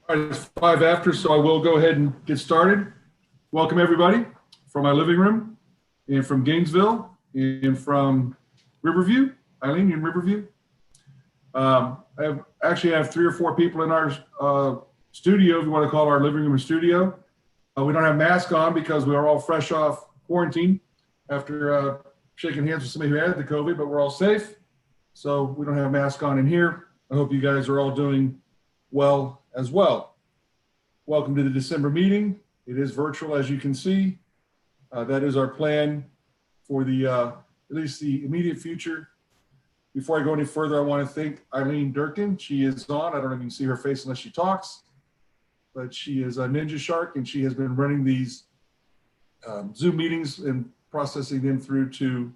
All right, it's 5 after, so I will go ahead and get started. Welcome everybody from my living room and from Gainesville and from Riverview. Eileen, you in Riverview? I actually have 3 or 4 people in our studio, if you want to call our living room a studio. We don't have masks on because we are all fresh off quarantine after shaking hands with somebody who had the COVID, but we're all safe. So we don't have masks on in here. I hope you guys are all doing well as well. Welcome to the December meeting. It is virtual, as you can see. That is our plan for the at least the immediate future. Before I go any further, I want to thank Eileen Durkin. She is on. I don't know if you can see her face unless she talks, but she is a ninja shark, and she has been running these Zoom meetings and processing them through to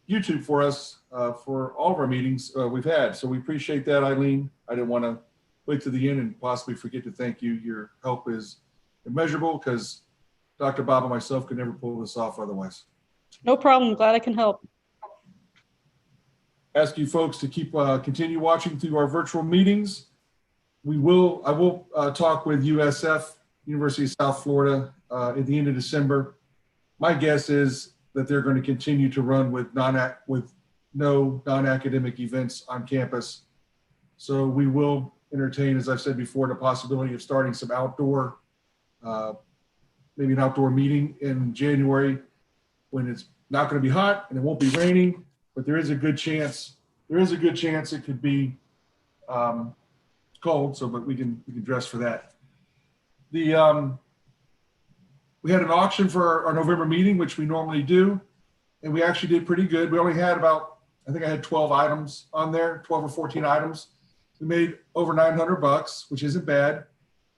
YouTube for us for all of our meetings we've had. So we appreciate that, Eileen. I didn't want to wait to the end and possibly forget to thank you. Your help is immeasurable because Dr. Bob and myself could never pull this off otherwise. No problem. Glad I can help. Ask you folks to keep continue watching through our virtual meetings. I will talk with USF, University of South Florida, at the end of December. My guess is that they're going to continue to run with no non-academic events on campus. So we will entertain, as I've said before, the possibility of starting some outdoor, maybe an outdoor meeting in January when it's not going to be hot and it won't be raining, but there is a good chance it could be cold. So, but we can dress for that. We had an auction for our November meeting, which we normally do, and we actually did pretty good. We only had about, I think I had 12 items on there, 12 or 14 items. We made over $900, which isn't bad.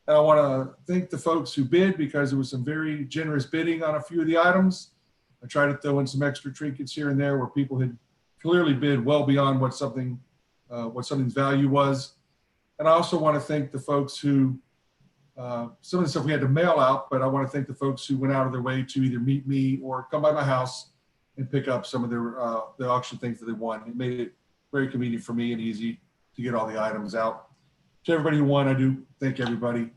And I want to thank the folks who bid because there was some very generous bidding on a few of the items. I tried to throw in some extra trinkets here and there where people had clearly bid well beyond what something's value was. And I also want to thank the folks who, some of the stuff we had to mail out, but I want to thank the folks who went out of their way to either meet me or come by my house and pick up some of the auction things that they won. It made it very convenient for me and easy to get all the items out. To everybody who won, I do thank everybody.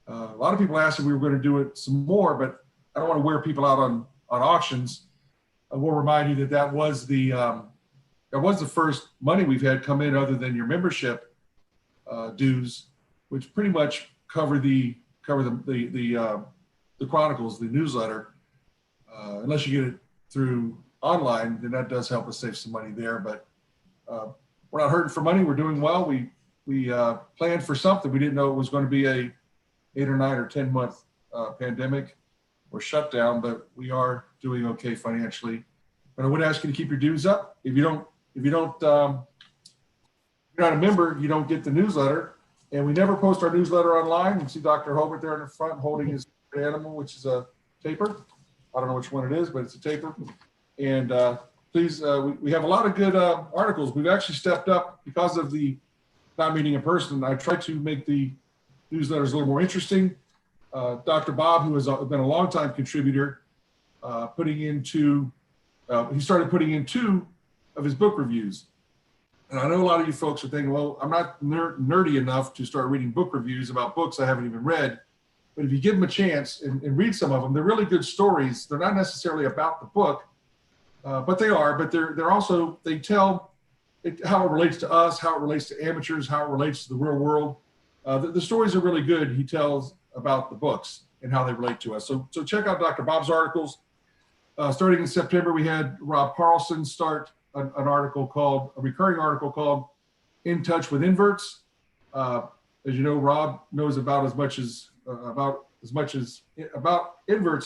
A lot of people asked if we were going to do it some more, but I don't want to wear people out on auctions. I will remind you that was the first money we've had come in other than your membership dues, which pretty much cover the chronicles, the newsletter. Unless you get it through online, then that does help us save some money there. But we're not hurting for money. We're doing well. We planned for something. We didn't know it was going to be a 8 or 9 or 10 month pandemic or shutdown, but we are doing okay financially. But I would ask you to keep your dues up. If you're not a member, you don't get the newsletter. And we never post our newsletter online. You can see Dr. Hulbert there in the front holding his animal, which is a tapir. I don't know which one it is, but it's a tapir. And please, we have a lot of good articles. We've actually stepped up because of the not meeting in person. I tried to make the newsletters a little more interesting. Dr. Bob, who has been a longtime contributor, he started putting in 2 of his book reviews. And I know a lot of you folks are thinking, well, I'm not nerdy enough to start reading book reviews about books I haven't even read. But if you give them a chance and read some of them, they're really good stories. They're not necessarily about the book, but they are. But they're also, they tell how it relates to us, how it relates to amateurs, how it relates to the real world. The stories are really good. He tells about the books and how they relate to us. So check out Dr. Bob's articles. Starting in September, we had Rob Carlson start a recurring article called In Touch with Inverts. As you know, Rob knows about inverts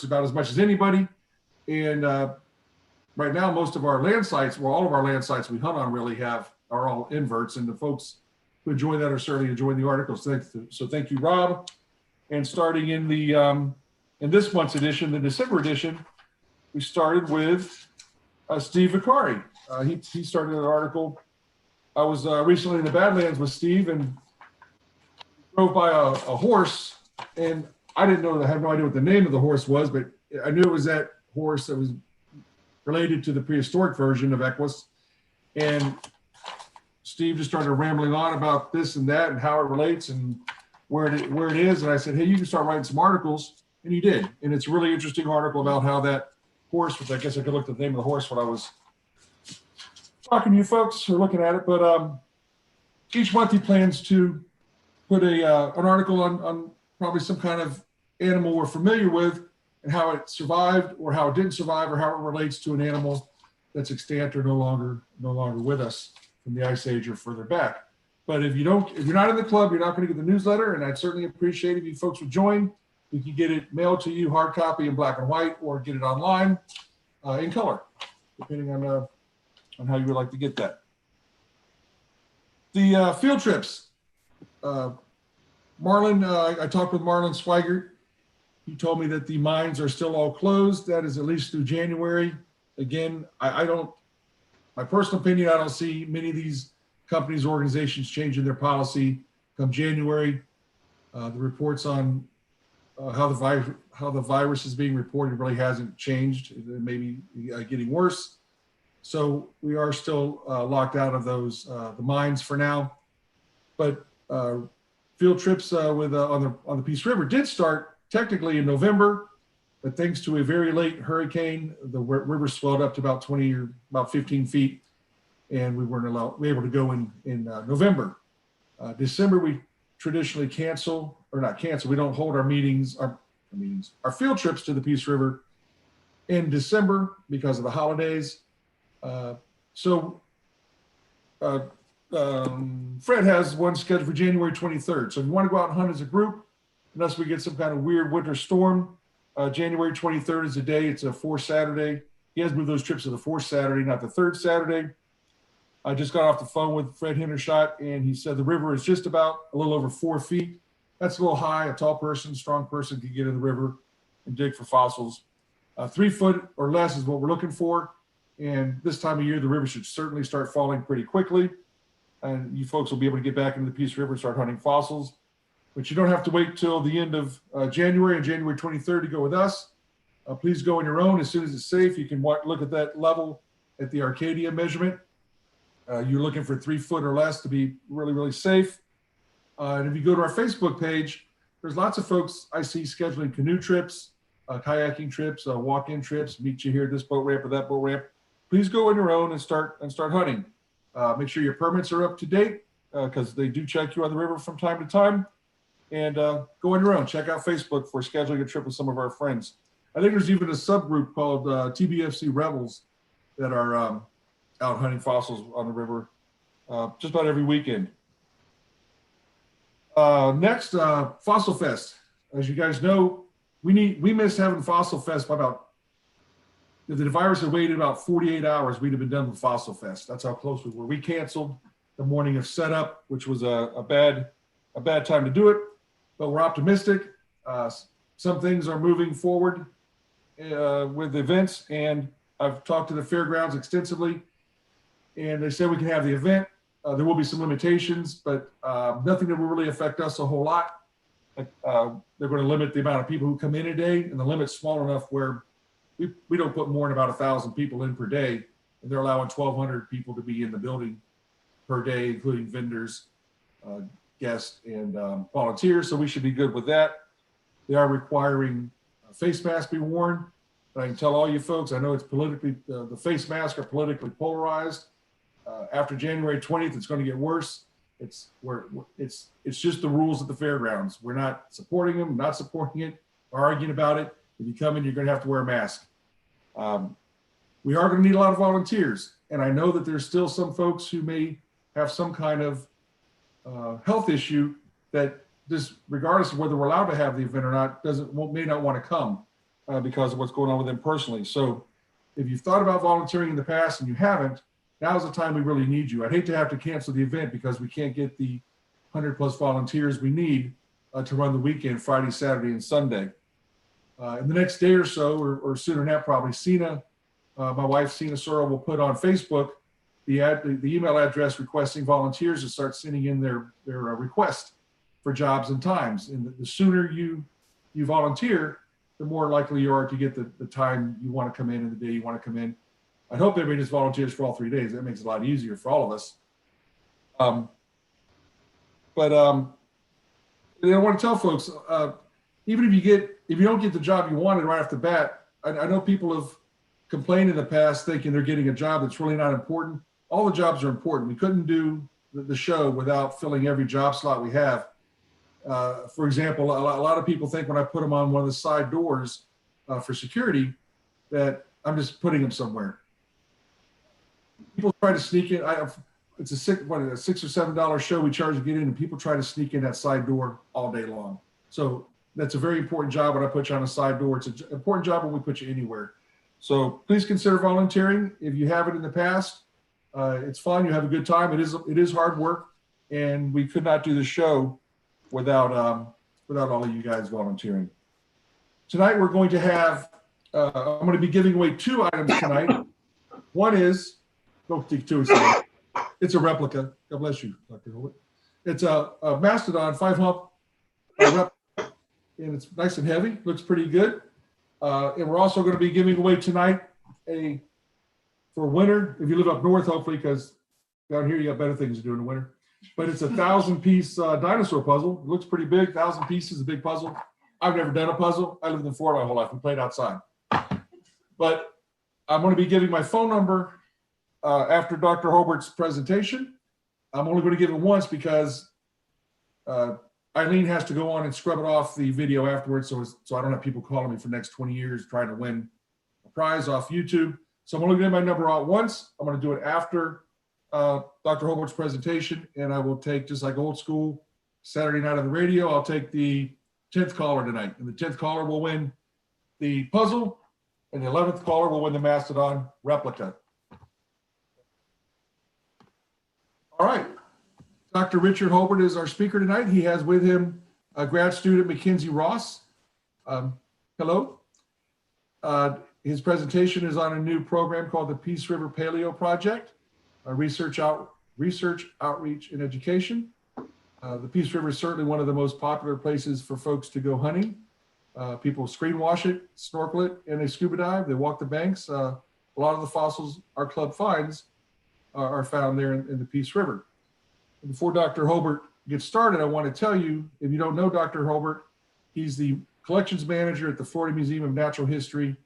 about as much as anybody. And right now, most of our land sites, all of our land sites we hunt on really are all inverts, and the folks who enjoy that are certainly enjoying the articles. So thank you, Rob. And starting in this month's edition, the December edition, we started with Steve Vicari. He started an article. I was recently in the Badlands with Steve and drove by a horse, and I had no idea what the name of the horse was, but I knew it was that horse that was related to the prehistoric version of Equus. And Steve just started rambling on about this and that and how it relates. And where it is. And I said, hey, you can start writing some articles. And you did. And it's a really interesting article about how that horse, which I guess I could look at the name of the horse when I was talking to you folks or looking at it. But each month he plans to put an article on probably some kind of animal we're familiar with and how it survived or how it didn't survive or how it relates to an animal that's extant or no longer with us from the Ice Age or further back. But if you're not in the club, you're not going to get the newsletter, and I'd certainly appreciate if you folks would join. You can get it mailed to you, hard copy in black and white, or get it online in color, depending on how you would like to get that. The field trips. Marlon, I talked with Marlon Swigert. He told me that the mines are still all closed. That is at least through January. Again, my personal opinion, I don't see many of these companies, organizations changing their policy come January. The reports on how the virus is being reported really hasn't changed. It may be getting worse. So we are still locked out of those the mines for now. But field trips on the Peace River did start technically in November, but thanks to a very late hurricane, the river swelled up to about 20 or about 15 feet, and we weren't able to go in November. December, we traditionally we don't hold our field trips to the Peace River in December because of the holidays. Fred has one scheduled for January 23rd. So if you want to go out and hunt as a group, unless we get some kind of weird winter storm, January 23rd is the day. It's a fourth Saturday. He has moved those trips to the fourth Saturday, not the third Saturday. I just got off the phone with Fred Hendershot, and he said the river is just about a little over 4 feet. That's a little high. A tall person, strong person could get in the river and dig for fossils. 3 foot or less is what we're looking for. And this time of year, the river should certainly start falling pretty quickly. And you folks will be able to get back into the Peace River and start hunting fossils. But you don't have to wait till the end of January and January 23rd to go with us. Please go on your own as soon as it's safe. You can look at that level at the Arcadia measurement. You're looking for 3 foot or less to be really, really safe. And if you go to our Facebook page, there's lots of folks I see scheduling canoe trips, kayaking trips, walk-in trips, meet you here at this boat ramp or that boat ramp. Please go on your own and start hunting. Make sure your permits are up to date because they do check you on the river from time to time. And go on your own. Check out Facebook for scheduling a trip with some of our friends. I think there's even a subgroup called TBFC Rebels that are out hunting fossils on the river just about every weekend. Next, Fossil Fest. As you guys know, we missed having Fossil Fest by about, if the virus had waited about 48 hours, we'd have been done with Fossil Fest. That's how close we were. We canceled the morning of setup, which was a bad time to do it, but we're optimistic. Some things are moving forward with events, and I've talked to the fairgrounds extensively, and they said we can have the event. There will be some limitations, but nothing that will really affect us a whole lot. They're going to limit the amount of people who come in a day, and the limit's small enough where we don't put more than about 1,000 people in per day, and they're allowing 1,200 people to be in the building per day, including vendors, guests, and volunteers. So we should be good with that. They are requiring face masks be worn. But I can tell all you folks, I know it's politically, the face masks are politically polarized. After January 20th, it's going to get worse. It's just the rules at the fairgrounds. We're not supporting them, not supporting it, or arguing about it. If you come in, you're going to have to wear a mask. We are going to need a lot of volunteers. And I know that there's still some folks who may have some kind of health issue that just regardless of whether we're allowed to have the event or not, may not want to come because of what's going on with them personally. So if you've thought about volunteering in the past and you haven't, now's the time we really need you. I'd hate to have to cancel the event because we can't get the 100+ volunteers we need to run the weekend, Friday, Saturday, and Sunday. In the next day or so, or sooner than that, probably Sina, my wife Sina Sora, will put on Facebook the email address requesting volunteers to start sending in their request for jobs and times. And the sooner you volunteer, the more likely you are to get the time you want to come in and the day you want to come in. I hope everybody just volunteers for all 3 days. That makes it a lot easier for all of us. And I want to tell folks, even if you don't get the job you wanted right off the bat, I know people have complained in the past thinking they're getting a job that's really not important. All the jobs are important. We couldn't do the show without filling every job slot we have. For example, a lot of people think when I put them on one of the side doors for security that I'm just putting them somewhere. People try to sneak in. It's a $6 or $7 show we charge to get in, and people try to sneak in that side door all day long. So that's a very important job when I put you on a side door. It's an important job when we put you anywhere. So please consider volunteering if you haven't in the past. It's fun. You have a good time. It is hard work, and we could not do the show without all of you guys volunteering. Tonight we're going to have. I'm going to be giving away 2 items tonight. One is, don't take too excited. It's a replica. God bless you, Dr. Hulbert. It's a mastodon 5-hump replica, and it's nice and heavy. Looks pretty good. And we're also going to be giving away tonight for winter, if you live up north, hopefully, because down here you got better things to do in the winter. But it's a 1,000-piece dinosaur puzzle. It looks pretty big. 1,000 pieces, a big puzzle. I've never done a puzzle. I lived in Florida my whole life. We played outside. But I'm going to be giving my phone number after Dr. Hulbert's presentation. I'm only going to give it once because Eileen has to go on and scrub it off the video afterwards, so I don't have people calling me for the next 20 years trying to win a prize off YouTube. So I'm only going to give my number out once. I'm going to do it after Dr. Hulbert's presentation, and I will take, just like old school, Saturday night on the radio, I'll take the 10th caller tonight. And the 10th caller will win the puzzle, and the 11th caller will win the Mastodon replica. All right. Dr. Richard Hulbert is our speaker tonight. He has with him a grad student, Mackenzie Ross. Hello. His presentation is on a new program called the Peace River Paleo Project, research outreach and education. The Peace River is certainly one of the most popular places for folks to go hunting. People screen wash it, snorkel it, and they scuba dive. They walk the banks. A lot of the fossils our club finds are found there in the Peace River. Before Dr. Hulbert gets started, I want to tell you, if you don't know Dr. Hulbert, he's the collections manager at the Florida Museum of Natural History.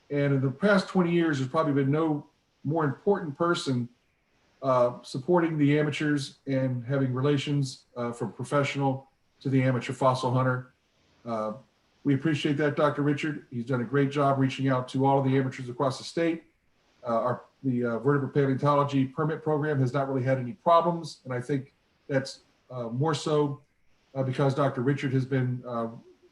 And in the past 20 years, there's probably been no more important person supporting the amateurs and having relations from professional to the amateur fossil hunter. We appreciate that, Dr. Richard. He's done a great job reaching out to all of the amateurs across the state. The Vertebrate Paleontology permit program has not really had any problems, and I think that's more so because Dr. Richard has been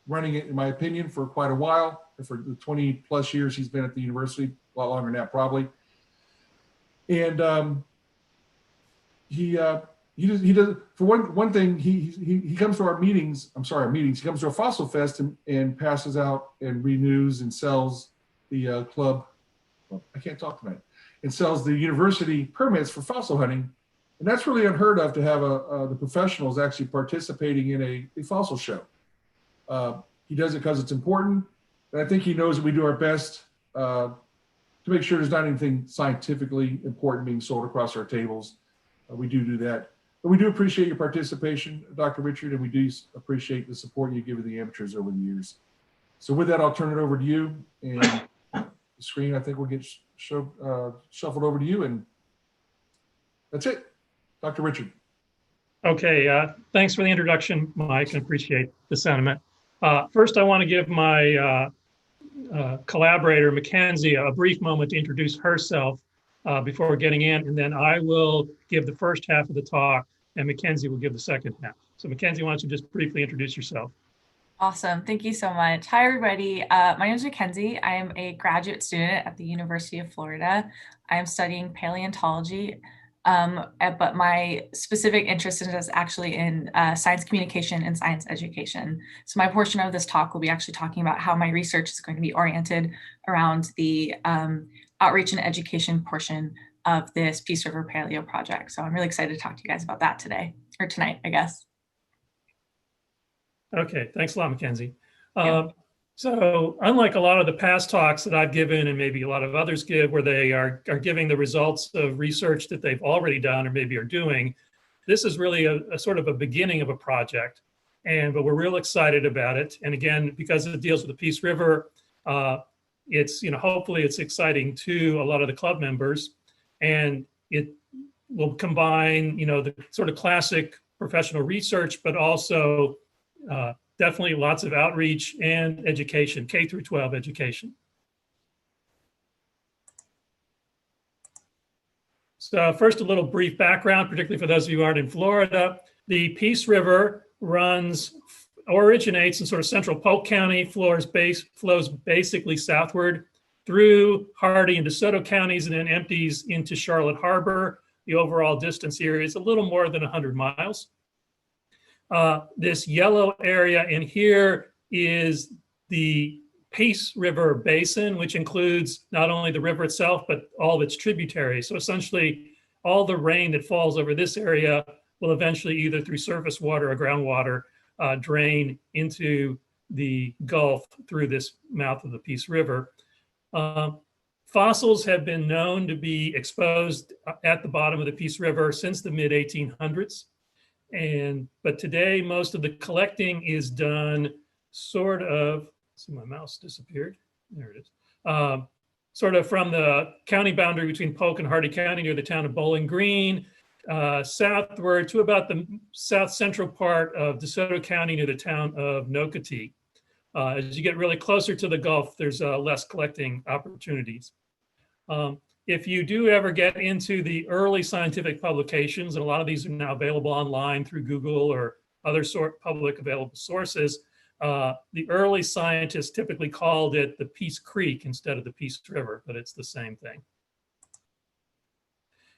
running it, in my opinion, for quite a while. For the 20 plus years he's been at the university, a lot longer than that probably. And he does, for one thing, he comes to our meetings. He comes to our Fossil Fest and passes out and renews and sells the club. Well, I can't talk tonight. And sells the university permits for fossil hunting. And that's really unheard of, to have the professionals actually participating in a fossil show. He does it because it's important. And I think he knows that we do our best to make sure there's not anything scientifically important being sold across our tables. We do that. But we do appreciate your participation, Dr. Richard, and we do appreciate the support you've given the amateurs over the years. So with that, I'll turn it over to you. And the screen, I think, will get shuffled over to you. And that's it. Dr. Richard. Okay, thanks for the introduction, Mike, and appreciate the sentiment. First, I want to give my collaborator, Mackenzie, a brief moment to introduce herself before getting in, and then I will give the first half of the talk, and Mackenzie will give the second half. So Mackenzie, why don't you just briefly introduce yourself? Awesome. Thank you so much. Hi, everybody. My name is Mackenzie. I am a graduate student at the University of Florida. I am studying paleontology, but my specific interest is actually in science communication and science education. So my portion of this talk will be actually talking about how my research is going to be oriented around the outreach and education portion of this Peace River Paleo project. So I'm really excited to talk to you guys about that today, or tonight, I guess. Okay, thanks a lot, Mackenzie. So unlike a lot of the past talks that I've given, and maybe a lot of others give, where they are giving the results of research that they've already done or maybe are doing, this is really a sort of a beginning of a project, but we're real excited about it. And again, because it deals with the Peace River, it's, hopefully it's exciting to a lot of the club members, and it will combine, the sort of classic professional research, but also definitely lots of outreach and education, K through 12 education. So first, a little brief background, particularly for those of you who aren't in Florida. The Peace River originates in sort of central Polk County, flows basically southward through Hardee and DeSoto counties, and then empties into Charlotte Harbor. The overall distance here is a little more than 100 miles. This yellow area in here is the Peace River Basin, which includes not only the river itself, but all of its tributaries. So essentially, all the rain that falls over this area will eventually, either through surface water or groundwater, drain into the Gulf through this mouth of the Peace River. Fossils have been known to be exposed at the bottom of the Peace River since the mid-1800s. But today, most of the collecting is done sort of, see, my mouse disappeared. There it is. Sort of from the county boundary between Polk and Hardee County near the town of Bowling Green, southward to about the south central part of DeSoto County near the town of Nocatee. As you get really closer to the Gulf, there's less collecting opportunities. If you do ever get into the early scientific publications, and a lot of these are now available online through Google or other public available sources, the early scientists typically called it the Peace Creek instead of the Peace River, but it's the same thing.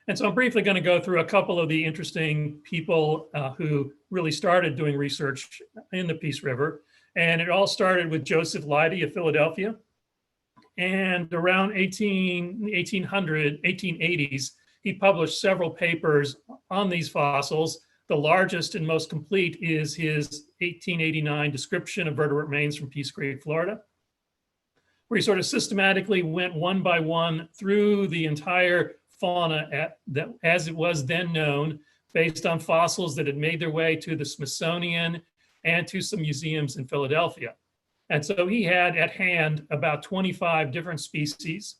And so I'm briefly going to go through a couple of the interesting people who really started doing research in the Peace River. And it all started with Joseph Leidy of Philadelphia. And around 1880s, he published several papers on these fossils. The largest and most complete is his 1889 description of vertebrate remains from Peace Creek, Florida, where he sort of systematically went one by one through the entire fauna as it was then known, based on fossils that had made their way to the Smithsonian and to some museums in Philadelphia. And so he had at hand about 25 different species.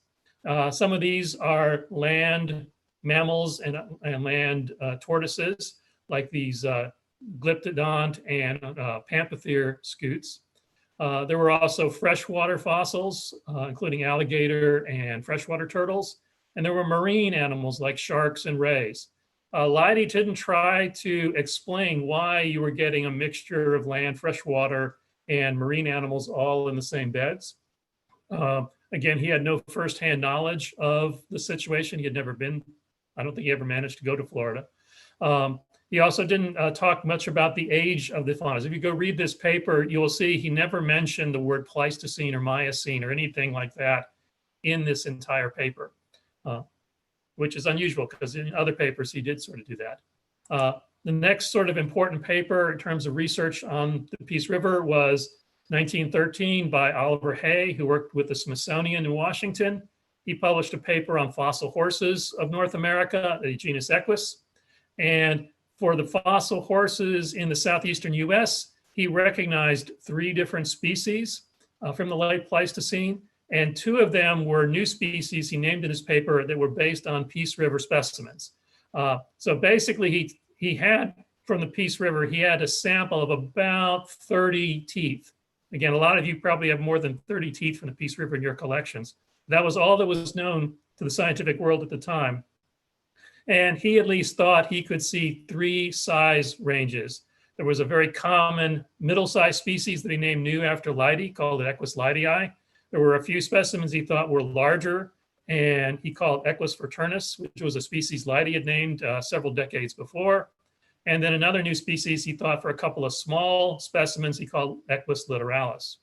Some of these are land mammals and land tortoises, like these glyptodont and pamphothere scutes. There were also freshwater fossils, including alligator and freshwater turtles. And there were marine animals like sharks and rays. Leidy didn't try to explain why you were getting a mixture of land, freshwater, and marine animals all in the same beds. Again, he had no firsthand knowledge of the situation. He had never been, I don't think he ever managed to go to Florida. He also didn't talk much about the age of the faunas. If you go read this paper, you will see he never mentioned the word Pleistocene or Miocene or anything like that in this entire paper, which is unusual because in other papers he did sort of do that. The next sort of important paper in terms of research on the Peace River was 1913 by Oliver Hay, who worked with the Smithsonian in Washington. He published a paper on fossil horses of North America, the genus Equus. And for the fossil horses in the southeastern US, he recognized 3 different species from the late Pleistocene, and 2 of them were new species he named in his paper that were based on Peace River specimens. So basically he had, from the Peace River, he had a sample of about 30 teeth. Again, a lot of you probably have more than 30 teeth from the Peace River in your collections. That was all that was known to the scientific world at the time. And he at least thought he could see 3 size ranges. There was a very common middle-sized species that he named new after Leidy, called it Equus leidii. There were a few specimens he thought were larger, and he called Equus fraternus, which was a species Leidy had named several decades before. And then another new species he thought for a couple of small specimens he called Equus littoralis.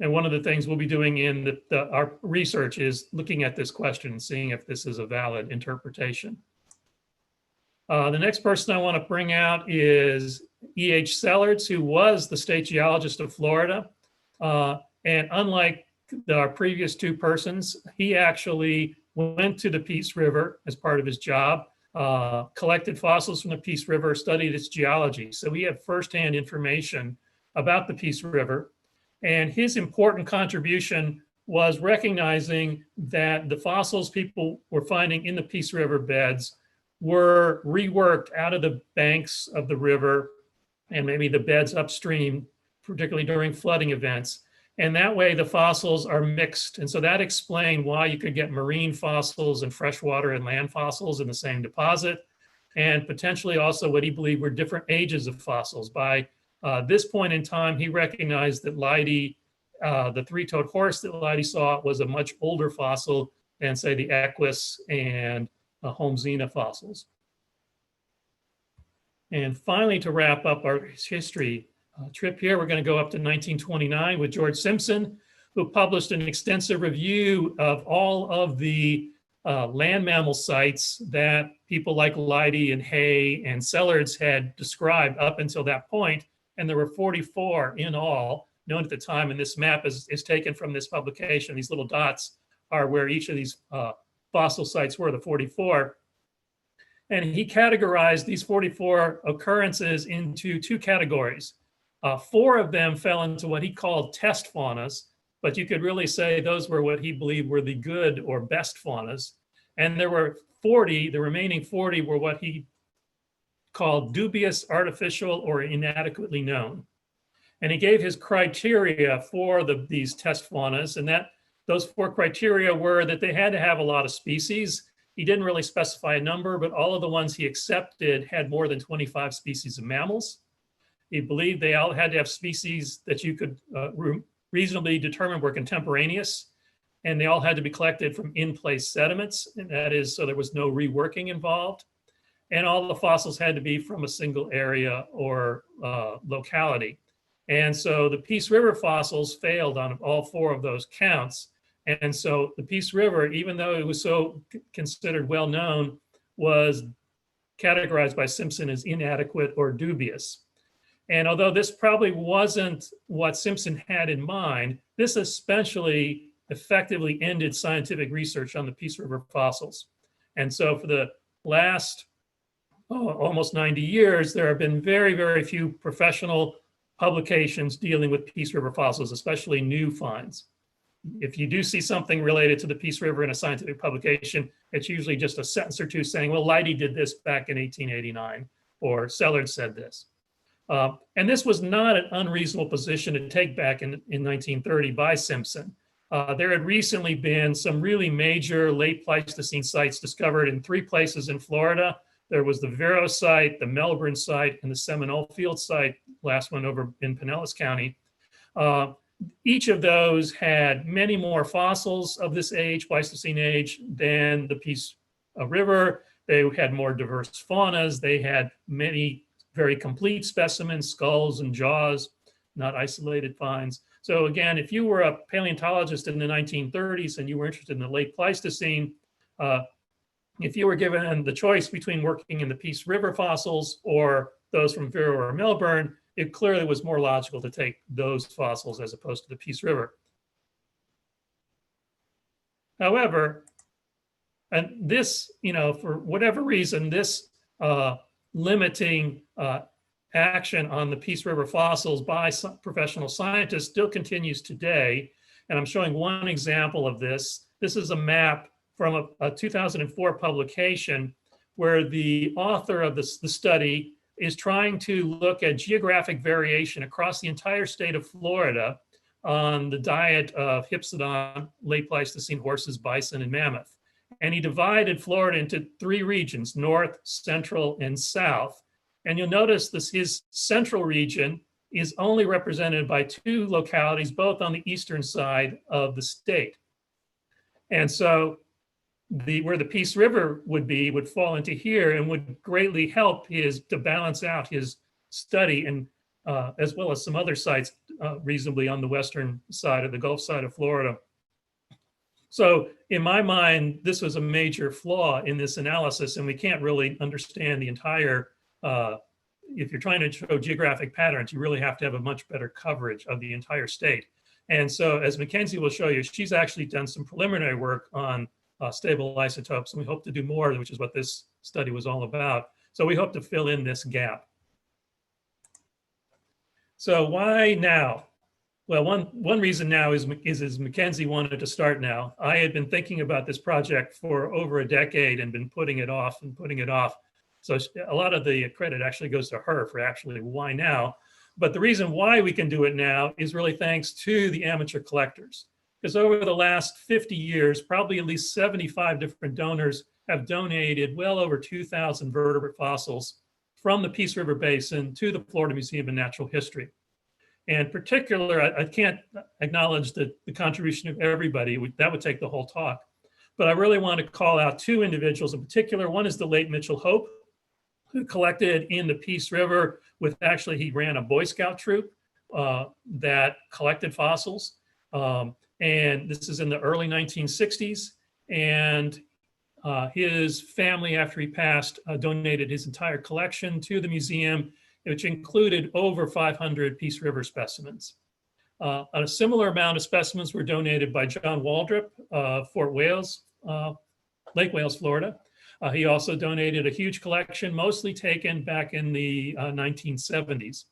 And one of the things we'll be doing in our research is looking at this question and seeing if this is a valid interpretation. The next person I want to bring out is E.H. Sellards, who was the state geologist of Florida. And unlike our previous 2 persons, he actually went to the Peace River as part of his job. collected fossils from the Peace River, studied its geology. So we have firsthand information about the Peace River. And his important contribution was recognizing that the fossils people were finding in the Peace River beds were reworked out of the banks of the river and maybe the beds upstream, particularly during flooding events. And that way the fossils are mixed. And so that explained why you could get marine fossils and freshwater and land fossils in the same deposit, and potentially also what he believed were different ages of fossils. By this point in time, he recognized that Leidy, the three-toed horse that Leidy saw, was a much older fossil than, say, the Equus and Holmesina fossils. And finally, to wrap up our history trip here, we're going to go up to 1929 with George Simpson, who published an extensive review of all of the land mammal sites that people like Leidy and Hay and Sellards had described up until that point. And there were 44 in all known at the time. And this map is taken from this publication. These little dots are where each of these fossil sites were, the 44. And he categorized these 44 occurrences into two categories. 4 of them fell into what he called test faunas, but you could really say those were what he believed were the good or best faunas. And there were 40, the remaining 40 were what he called dubious, artificial, or inadequately known. And he gave his criteria for these test faunas, and those 4 criteria were that they had to have a lot of species. He didn't really specify a number, but all of the ones he accepted had more than 25 species of mammals. He believed they all had to have species that you could reasonably determine were contemporaneous, and they all had to be collected from in-place sediments, and that is, so there was no reworking involved. And all the fossils had to be from a single area or locality. And so the Peace River fossils failed on all 4 of those counts. And so the Peace River, even though it was so considered well-known, was categorized by Simpson as inadequate or dubious. And although this probably wasn't what Simpson had in mind, this especially effectively ended scientific research on the Peace River fossils. And so for the last almost 90 years, there have been very, very few professional publications dealing with Peace River fossils, especially new finds. If you do see something related to the Peace River in a scientific publication, it's usually just a sentence or two saying, well, Leidy did this back in 1889, or Sellard said this. And this was not an unreasonable position to take back in 1930 by Simpson. There had recently been some really major late Pleistocene sites discovered in 3 places in Florida. There was the Vero site, the Melbourne site, and the Seminole Field site, last one over in Pinellas County. Each of those had many more fossils of this age, Pleistocene age, than the Peace River. They had more diverse faunas. They had many very complete specimens, skulls and jaws, not isolated finds. So again, if you were a paleontologist in the 1930s and you were interested in the late Pleistocene, if you were given the choice between working in the Peace River fossils or those from Vero or Melbourne, it clearly was more logical to take those fossils as opposed to the Peace River. However, and this, for whatever reason, this limiting action on the Peace River fossils by some professional scientists still continues today. And I'm showing one example of this. This is a map from a 2004 publication where the author of the study is trying to look at geographic variation across the entire state of Florida on the diet of Hypsodon, late Pleistocene horses, bison, and mammoth. And he divided Florida into 3 regions, north, central, and south. And you'll notice his central region is only represented by 2 localities, both on the eastern side of the state. And so where the Peace River would fall into here and would greatly help to balance out his study, and as well as some other sites reasonably on the western side of the Gulf side of Florida. So in my mind, this was a major flaw in this analysis, and we can't really understand the entire, if you're trying to show geographic patterns, you really have to have a much better coverage of the entire state. And so as Mackenzie will show you, she's actually done some preliminary work on stable isotopes. And we hope to do more, which is what this study was all about. So we hope to fill in this gap. So why now? Well, one reason now is Mackenzie wanted to start now. I had been thinking about this project for over a decade and been putting it off and putting it off. So a lot of the credit actually goes to her for actually why now. But the reason why we can do it now is really thanks to the amateur collectors. Because over the last 50 years, probably at least 75 different donors have donated well over 2,000 vertebrate fossils from the Peace River Basin to the Florida Museum of Natural History. And particular, I can't acknowledge the contribution of everybody. That would take the whole talk. But I really want to call out two individuals in particular. One is the late Mitchell Hope, who collected in the Peace River with, actually, he ran a Boy Scout troop that collected fossils. And this is in the early 1960s. And his family, after he passed, donated his entire collection to the museum, which included over 500 Peace River specimens. A similar amount of specimens were donated by John Waldrop, Fort Wales, Lake Wales, Florida. He also donated a huge collection, mostly taken back in the 1970s.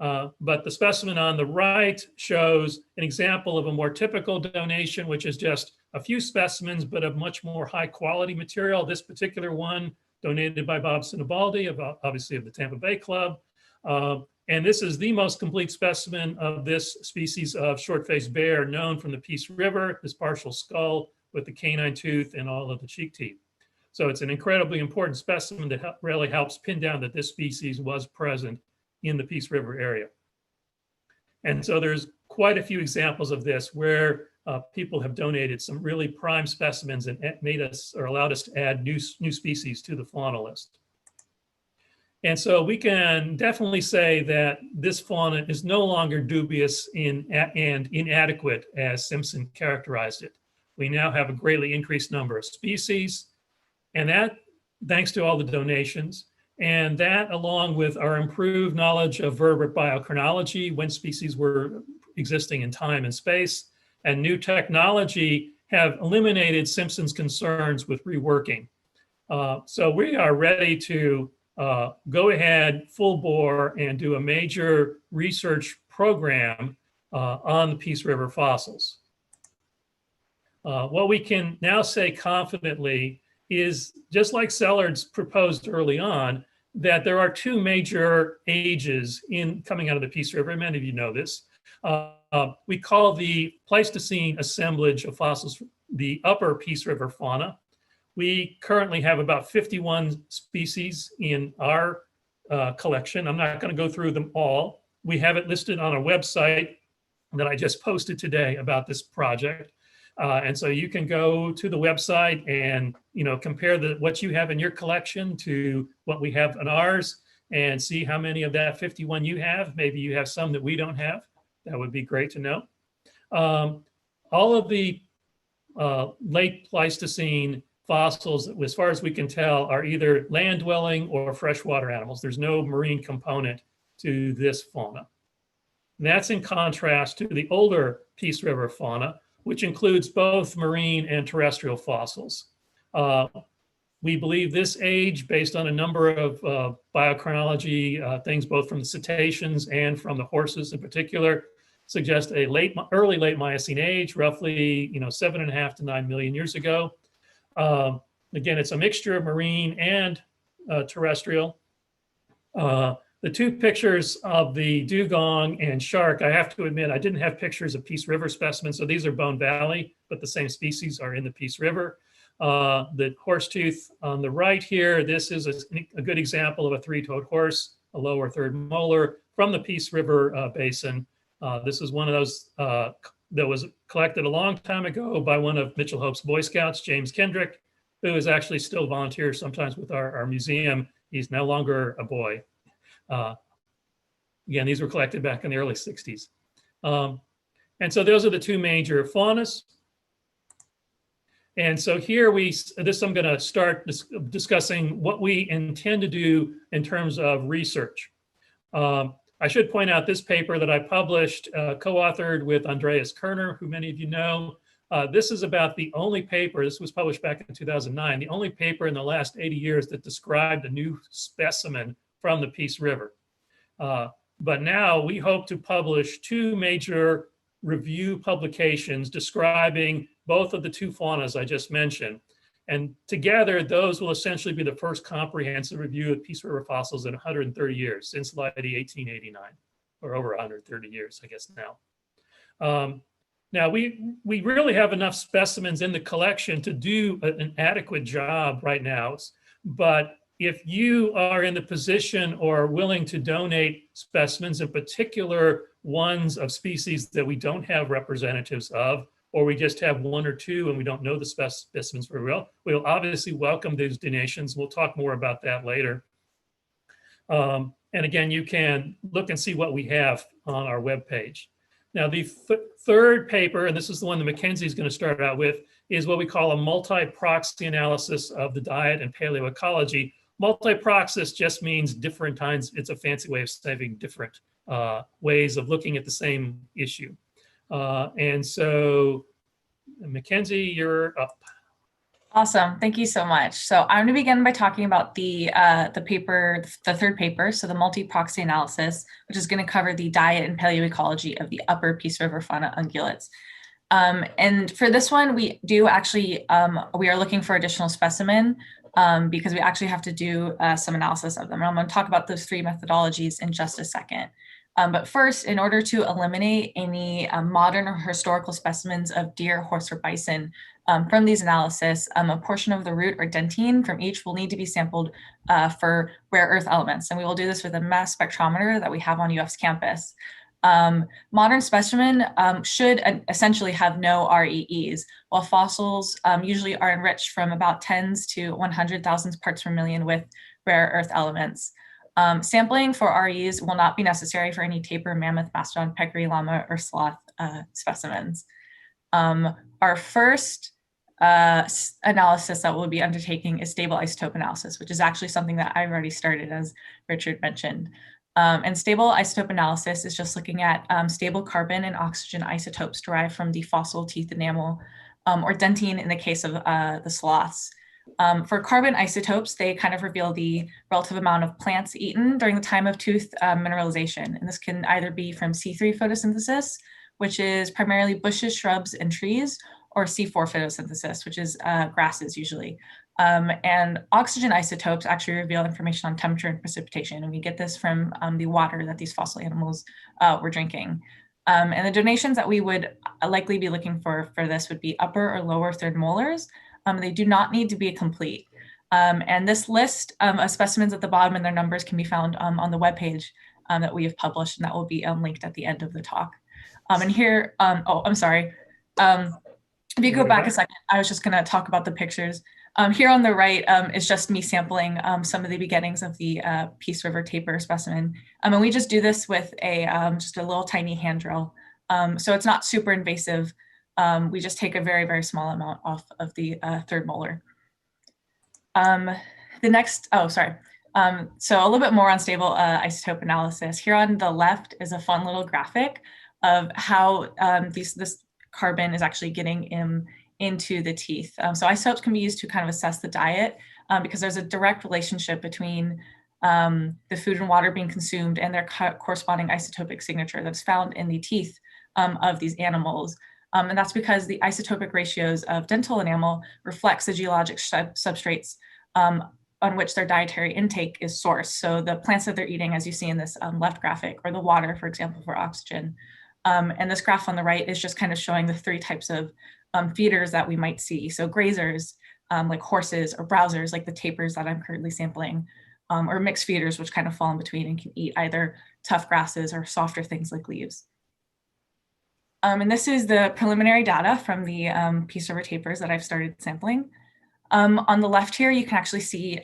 But the specimen on the right shows an example of a more typical donation, which is just a few specimens, but of much more high quality material. This particular one donated by Bob Sinibaldi, obviously of the Tampa Bay Club. And this is the most complete specimen of this species of short-faced bear known from the Peace River, this partial skull with the canine tooth and all of the cheek teeth. So it's an incredibly important specimen that really helps pin down that this species was present in the Peace River area. And so there's quite a few examples of this where people have donated some really prime specimens and made us, or allowed us to add new species to the fauna list. And so we can definitely say that this fauna is no longer dubious and inadequate as Simpson characterized it. We now have a greatly increased number of species, and that thanks to all the donations, and that along with our improved knowledge of vertebrate biochronology, when species were existing in time and space, and new technology have eliminated Simpson's concerns with reworking. So we are ready to go ahead full bore and do a major research program on the Peace River fossils. What we can now say confidently is, just like Sellard's proposed early on, that there are two major ages coming out of the Peace River. Many of you know this. We call the Pleistocene assemblage of fossils the upper Peace River fauna. We currently have about 51 species in our collection. I'm not going to go through them all. We have it listed on a website that I just posted today about this project. And so you can go to the website and compare what you have in your collection to what we have in ours and see how many of that 51 you have. Maybe you have some that we don't have. That would be great to know. All of the late Pleistocene fossils, as far as we can tell, are either land-dwelling or freshwater animals. There's no marine component to this fauna. And that's in contrast to the older Peace River fauna, which includes both marine and terrestrial fossils. We believe this age, based on a number of biochronology things, both from the cetaceans and from the horses in particular, suggest a early late Miocene age, roughly 7.5 to 9 million years ago. Again, it's a mixture of marine and terrestrial. The two pictures of the dugong and shark, I have to admit, I didn't have pictures of Peace River specimens, so these are Bone Valley, but the same species are in the Peace River. The horsetooth on the right here, this is a good example of a three-toed horse, a lower third molar from the Peace River basin. This is one of those that was collected a long time ago by one of Mitchell Hope's Boy Scouts, James Kendrick, who is actually still volunteers sometimes with our museum. He's no longer a boy. Again, these were collected back in the early 60s. And so those are the two major faunas. And so here I'm going to start discussing what we intend to do in terms of research. I should point out this paper that I published, co-authored with Andreas Kerner, who many of you know, This is about the only paper, this was published back in 2009, the only paper in the last 80 years that described a new specimen from the Peace River. But now we hope to publish 2 major review publications describing both of the 2 faunas I just mentioned. And together, those will essentially be the first comprehensive review of Peace River fossils in 130 years, since Leidy 1889, or over 130 years, I guess now. Now, we really have enough specimens in the collection to do an adequate job right now, but if you are in the position or willing to donate specimens, in particular ones of species that we don't have representatives of, or we just have 1 or 2 and we don't know the specimens very well, we'll obviously welcome these donations. We'll talk more about that later. And again, you can look and see what we have on our webpage. Now, the third paper, and this is the one that Mackenzie is going to start out with, is what we call a multi-proxy analysis of the diet and paleoecology. Multi-proxis just means different times. It's a fancy way of saying different ways of looking at the same issue. And so, Mackenzie, you're up. Awesome. Thank you so much. So I'm going to begin by talking about the paper, the third paper, so the multi-proxy analysis, which is going to cover the diet and paleoecology of the upper Peace River fauna ungulates. And for this one, we do actually, we are looking for additional specimen because we actually have to do some analysis of them. And I'm going to talk about those 3 methodologies in just a second. But first, in order to eliminate any modern or historical specimens of deer, horse, or bison from these analyses, a portion of the root or dentine from each will need to be sampled for rare earth elements. And we will do this with a mass spectrometer that we have on UF's campus. Modern specimen should essentially have no REEs, while fossils usually are enriched from about 10s to 100,000 parts per million with rare earth elements. Sampling for REs will not be necessary for any tapir, mammoth, mastodon, peccary, llama, or sloth specimens. Our first analysis that we'll be undertaking is stable isotope analysis, which is actually something that I've already started, as Richard mentioned. And stable isotope analysis is just looking at stable carbon and oxygen isotopes derived from the fossil teeth enamel or dentine in the case of the sloths. For carbon isotopes, they kind of reveal the relative amount of plants eaten during the time of tooth mineralization. And this can either be from C3 photosynthesis, which is primarily bushes, shrubs, and trees, or C4 photosynthesis, which is grasses usually. And oxygen isotopes actually reveal information on temperature and precipitation. And we get this from the water that these fossil animals were drinking. And the donations that we would likely be looking for this would be upper or lower third molars. They do not need to be complete. And this list of specimens at the bottom and their numbers can be found on the webpage that we have published, and that will be linked at the end of the talk. And here, oh, I'm sorry. If you go back a second, I was just going to talk about the pictures. Here on the right is just me sampling some of the beginnings of the Peace River tapir specimen. And we just do this with a just a little tiny hand drill. So it's not super invasive. We just take a very, very small amount off of the third molar. The next, oh, sorry. So a little bit more on stable isotope analysis. Here on the left is a fun little graphic of how this carbon is actually getting into the teeth. So isotopes can be used to kind of assess the diet because there's a direct relationship between the food and water being consumed and their corresponding isotopic signature that's found in the teeth of these animals. And that's because the isotopic ratios of dental enamel reflects the geologic substrates on which their dietary intake is sourced. So the plants that they're eating, as you see in this left graphic, or the water, for example, for oxygen. And this graph on the right is just kind of showing the 3 types of feeders that we might see. So grazers, like horses, or browsers, like the tapirs that I'm currently sampling, or mixed feeders, which kind of fall in between and can eat either tough grasses or softer things like leaves. And this is the preliminary data from the Peace River tapirs that I've started sampling. On the left here, you can actually see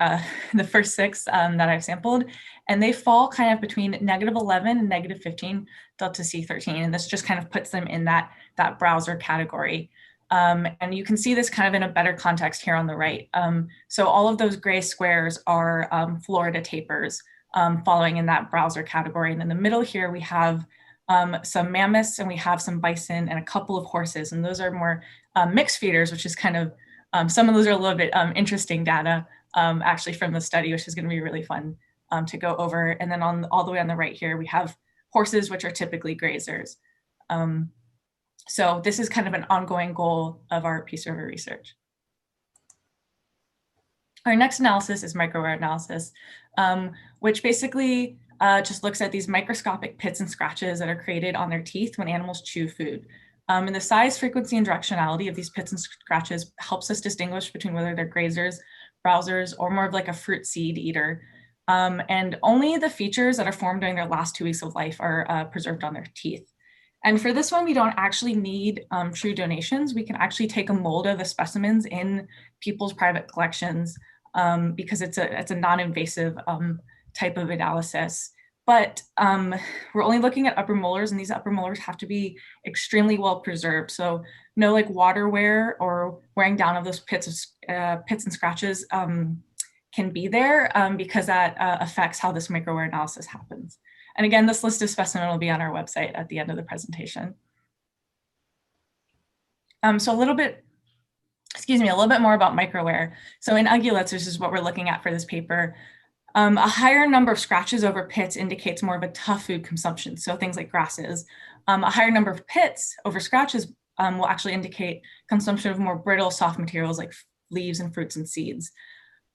the first 6 that I've sampled, and they fall kind of between -11 and -15 delta C13. And this just kind of puts them in that browser category. And you can see this kind of in a better context here on the right. So all of those gray squares are Florida tapirs following in that browser category. And in the middle here, we have some mammoths, and we have some bison and a couple of horses. And those are more mixed feeders, which is kind of, some of those are a little bit interesting data actually from the study, which is going to be really fun to go over. And then all the way on the right here, we have horses, which are typically grazers. So this is kind of an ongoing goal of our Peace River research. Our next analysis is microwear analysis, which basically just looks at these microscopic pits and scratches that are created on their teeth when animals chew food. And the size, frequency, and directionality of these pits and scratches helps us distinguish between whether they're grazers, browsers, or more of like a fruit seed eater. And only the features that are formed during their last 2 weeks of life are preserved on their teeth. And for this one, we don't actually need true donations. We can actually take a mold of the specimens in people's private collections because it's a non-invasive type of analysis. But we're only looking at upper molars, and these upper molars have to be extremely well preserved. So no like water wear or wearing down of those pits and scratches can be there because that affects how this microwear analysis happens. And again, this list of specimen will be on our website at the end of the presentation. So a little bit more about microwear. So in ungulates, this is what we're looking at for this paper. A higher number of scratches over pits indicates more of a tough food consumption, so things like grasses. A higher number of pits over scratches will actually indicate consumption of more brittle, soft materials like leaves and fruits and seeds.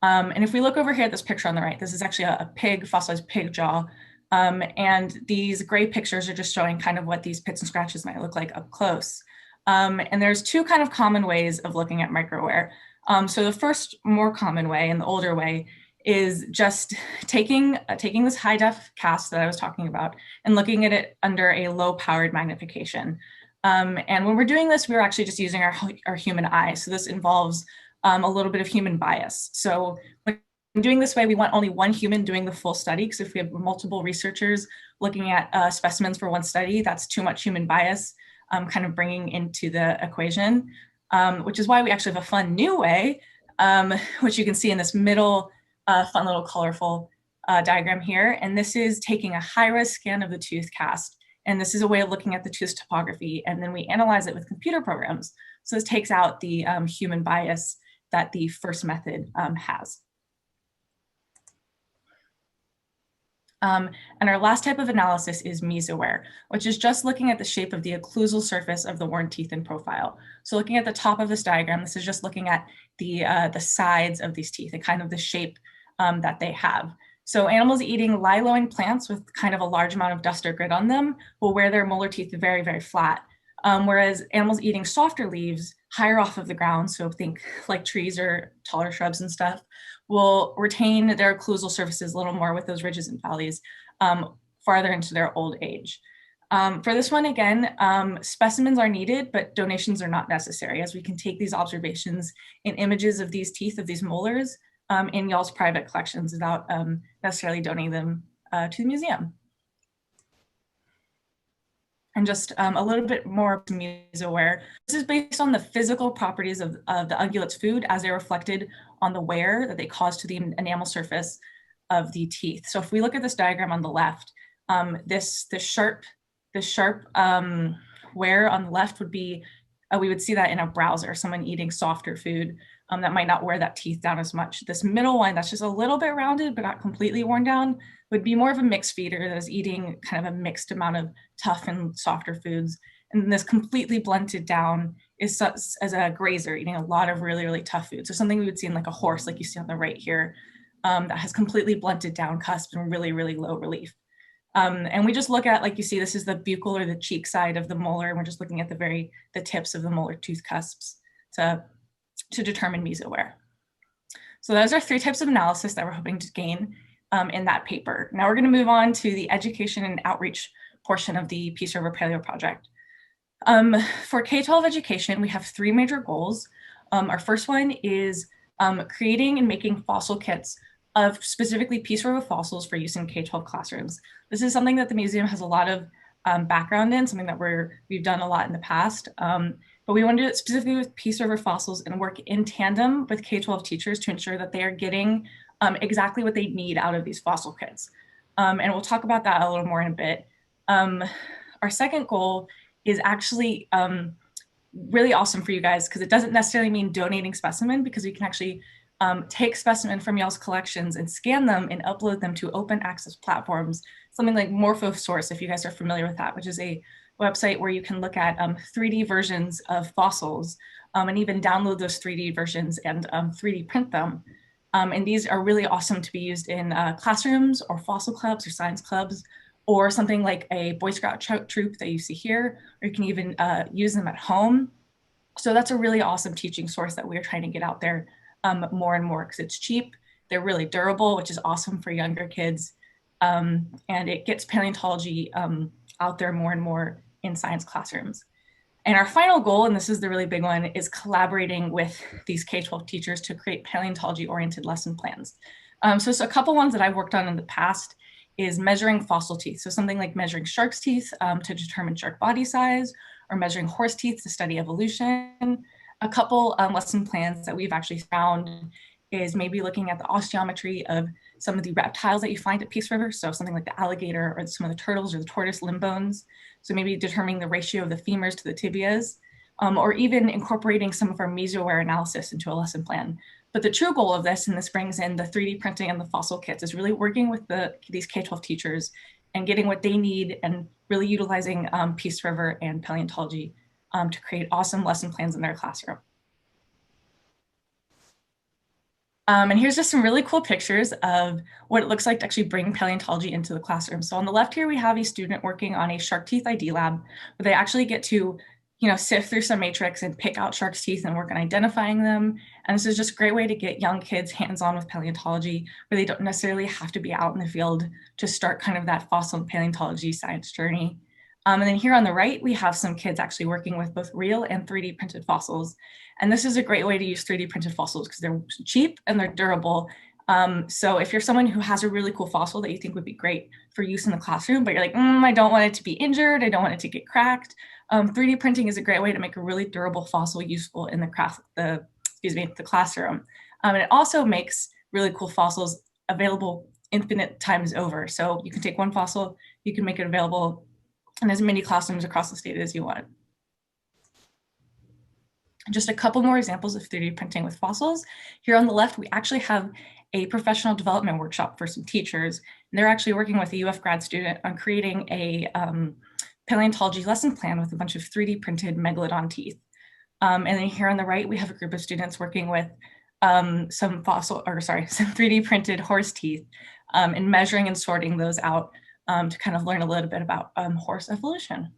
And if we look over here at this picture on the right, this is actually a pig, fossilized pig jaw. And these gray pictures are just showing kind of what these pits and scratches might look like up close. And there's two kind of common ways of looking at microwear. So the first more common way and the older way is just taking this high def cast that I was talking about and looking at it under a low powered magnification. And when we're doing this, we're actually just using our human eye. So this involves a little bit of human bias. So when doing this way, we want only one human doing the full study, because if we have multiple researchers looking at specimens for one study, that's too much human bias kind of bringing into the equation, which is why we actually have a fun new way, which you can see in this middle fun little colorful diagram here. And this is taking a high-res scan of the tooth cast. And this is a way of looking at the tooth topography. And then we analyze it with computer programs. So this takes out the human bias that the first method has. And our last type of analysis is mesowear, which is just looking at the shape of the occlusal surface of the worn teeth in profile. So looking at the top of this diagram, this is just looking at the sides of these teeth and kind of the shape that they have. So animals eating low-lying plants with kind of a large amount of dust or grit on them will wear their molar teeth very, very flat. Whereas animals eating softer leaves higher off of the ground, so think like trees or taller shrubs and stuff, will retain their occlusal surfaces a little more with those ridges and valleys farther into their old age. For this one, again, specimens are needed, but donations are not necessary, as we can take these observations in images of these teeth, of these molars, in y'all's private collections without necessarily donating them to the museum. And just a little bit more mesowear. This is based on the physical properties of the ungulate's food as they're reflected on the wear that they cause to the enamel surface of the teeth. So if we look at this diagram on the left, this sharp wear on the left would be, we would see that in a browser, someone eating softer food that might not wear that teeth down as much. This middle one that's just a little bit rounded but not completely worn down would be more of a mixed feeder that is eating kind of a mixed amount of tough and softer foods. And this completely blunted down is such as a grazer eating a lot of really, really tough food. So something we would see in like a horse, like you see on the right here, that has completely blunted down cusp and really, really low relief. And we just look at, like you see, this is the buccal or the cheek side of the molar, and we're just looking at the tips of the molar tooth cusps to determine mesowear. So those are 3 types of analysis that we're hoping to gain in that paper. Now we're going to move on to the education and outreach portion of the Peace River Paleo project. For K-12 education, we have 3 major goals. Our first one is creating and making fossil kits of specifically Peace River fossils for use in K-12 classrooms. This is something that the museum has a lot of background in, something that we've done a lot in the past. But we want to do it specifically with Peace River fossils and work in tandem with K-12 teachers to ensure that they are getting exactly what they need out of these fossil kits. And we'll talk about that a little more in a bit. Our second goal is actually really awesome for you guys because it doesn't necessarily mean donating specimen, because we can actually take specimen from y'all's collections and scan them and upload them to open access platforms, something like MorphoSource, if you guys are familiar with that, which is a website where you can look at 3D versions of fossils and even download those 3D versions and 3D print them. And these are really awesome to be used in classrooms or fossil clubs or science clubs, or something like a Boy Scout troop that you see here, or you can even use them at home. So that's a really awesome teaching source that we're trying to get out there more and more, because it's cheap, they're really durable, which is awesome for younger kids. And it gets paleontology out there more and more in science classrooms. And our final goal, and this is the really big one, is collaborating with these K-12 teachers to create paleontology-oriented lesson plans. So a couple ones that I've worked on in the past is measuring fossil teeth. So something like measuring shark's teeth to determine shark body size, or measuring horse teeth to study evolution. A couple lesson plans that we've actually found is maybe looking at the osteometry of some of the reptiles that you find at Peace River. So something like the alligator or some of the turtles or the tortoise limb bones. So maybe determining the ratio of the femurs to the tibias, or even incorporating some of our mesowear analysis into a lesson plan. But the true goal of this, and this brings in the 3D printing and the fossil kits, is really working with these K-12 teachers and getting what they need and really utilizing Peace River and paleontology to create awesome lesson plans in their classroom. And here's just some really cool pictures of what it looks like to actually bring paleontology into the classroom. So on the left here, we have a student working on a shark teeth ID lab, where they actually get to sift through some matrix and pick out shark's teeth and work on identifying them. And this is just a great way to get young kids hands-on with paleontology, where they don't necessarily have to be out in the field to start kind of that fossil and paleontology science journey. And then here on the right, we have some kids actually working with both real and 3D printed fossils. And this is a great way to use 3D printed fossils because they're cheap and they're durable. So if you're someone who has a really cool fossil that you think would be great for use in the classroom, but you're like, I don't want it to be injured, I don't want it to get cracked, 3D printing is a great way to make a really durable fossil useful in the classroom. And it also makes really cool fossils available infinite times over. So you can take one fossil, you can make it available in as many classrooms across the state as you want. Just a couple more examples of 3D printing with fossils. Here on the left, we actually have a professional development workshop for some teachers. And they're actually working with a UF grad student on creating a paleontology lesson plan with a bunch of 3D printed megalodon teeth. And then here on the right, we have a group of students working with some 3D printed horse teeth and measuring and sorting those out to kind of learn a little bit about horse evolution.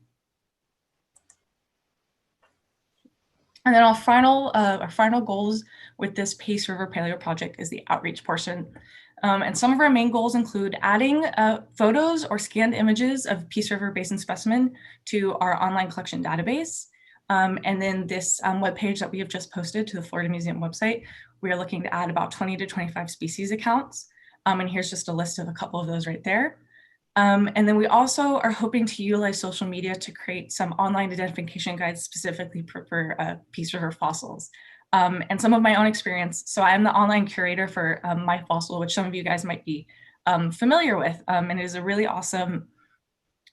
And then our final goals with this Peace River Paleo project is the outreach portion. And some of our main goals include adding photos or scanned images of Peace River Basin specimen to our online collection database. And then this webpage that we have just posted to the Florida Museum website, we are looking to add about 20 to 25 species accounts. And here's just a list of a couple of those right there. And then we also are hoping to utilize social media to create some online identification guides specifically for Peace River fossils. And some of my own experience. So I am the online curator for My Fossil, which some of you guys might be familiar with. And it is a really awesome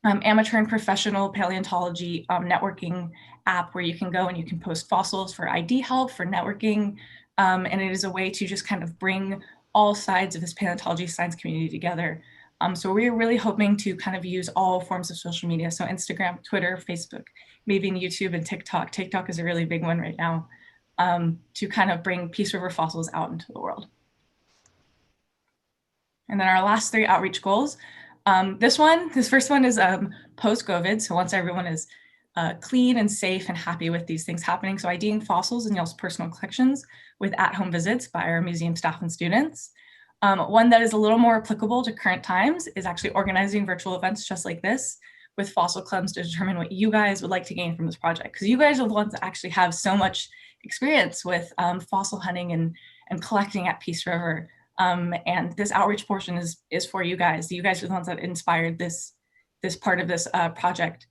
amateur and professional paleontology networking app where you can go and you can post fossils for ID help, for networking. And it is a way to just kind of bring all sides of this paleontology science community together. So we're really hoping to kind of use all forms of social media. So Instagram, Twitter, Facebook, maybe in YouTube and TikTok. TikTok is a really big one right now to kind of bring Peace River fossils out into the world. And then our last three outreach goals. This first one is post-COVID. So once everyone is clean and safe and happy with these things happening. So IDing fossils in y'all's personal collections with at-home visits by our museum staff and students. One that is a little more applicable to current times is actually organizing virtual events just like this with fossil clubs to determine what you guys would like to gain from this project. Because you guys are the ones that actually have so much experience with fossil hunting and collecting at Peace River. And this outreach portion is for you guys. You guys are the ones that inspired this part of this project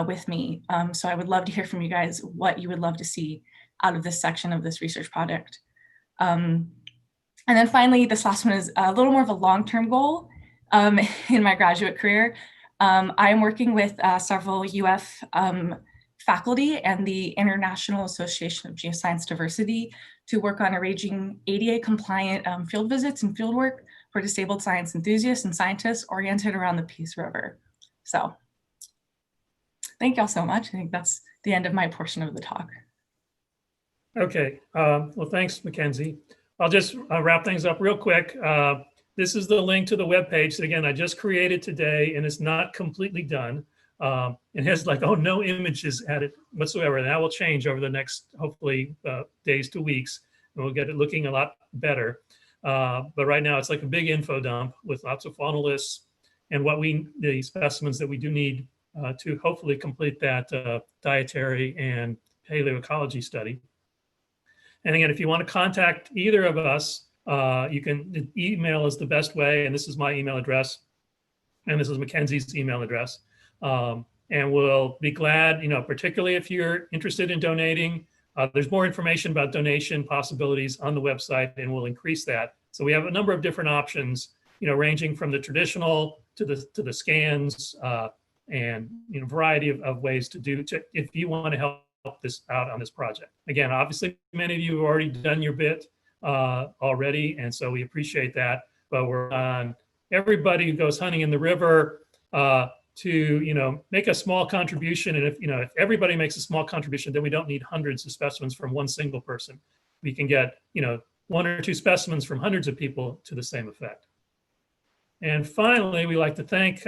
with me. So I would love to hear from you guys what you would love to see out of this section of this research project. And then finally, this last one is a little more of a long-term goal in my graduate career. I am working with several UF faculty and the International Association of Geoscience Diversity to work on arranging ADA compliant field visits and fieldwork for disabled science enthusiasts and scientists oriented around the Peace River. So thank y'all so much. I think that's the end of my portion of the talk. Okay, well, thanks, Mackenzie. I'll just wrap things up real quick. This is the link to the webpage that, again, I just created today, and it's not completely done. It has like, no images added whatsoever. And that will change over the next, hopefully, days to weeks, and we'll get it looking a lot better. But right now, it's like a big info dump with lots of fauna lists and the specimens that we do need to hopefully complete that dietary and paleoecology study. And again, if you want to contact either of us, email is the best way. And this is my email address. And this is Mackenzie's email address. And we'll be glad, particularly if you're interested in donating, there's more information about donation possibilities on the website, and we'll increase that. So we have a number of different options, ranging from the traditional to the scans, and variety of ways if you want to help this out on this project. Again, obviously, many of you have already done your bit already, and so we appreciate that. But we're on everybody who goes hunting in the river to make a small contribution. And if everybody makes a small contribution, then we don't need hundreds of specimens from one single person. We can get 1 or 2 specimens from hundreds of people to the same effect. And finally, we like to thank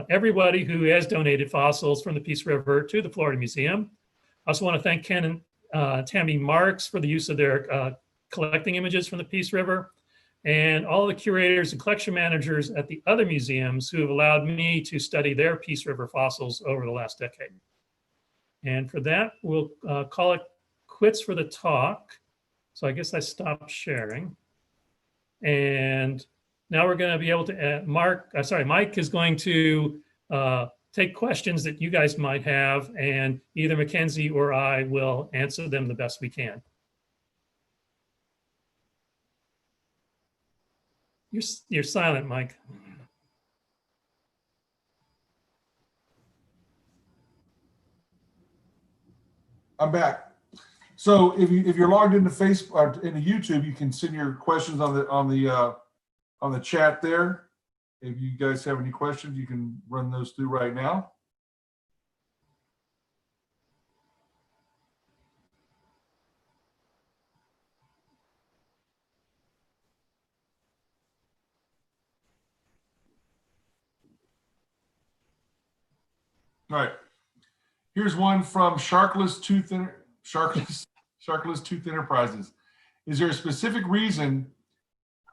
everybody who has donated fossils from the Peace River to the Florida Museum. I also want to thank Ken and Tammy Marks for the use of their collecting images from the Peace River, and all the curators and collection managers at the other museums who have allowed me to study their Peace River fossils over the last decade. And for that, we'll call it quits for the talk. So I guess I stopped sharing. And now we're going to be able to, Mike is going to take questions that you guys might have, and either Mackenzie or I will answer them the best we can. You're silent, Mike. I'm back. So if you're logged into Facebook or into YouTube, you can send your questions on the chat there. If you guys have any questions, you can run those through right now. All right. Here's one from Sharkless Tooth Enterprises. Is there a specific reason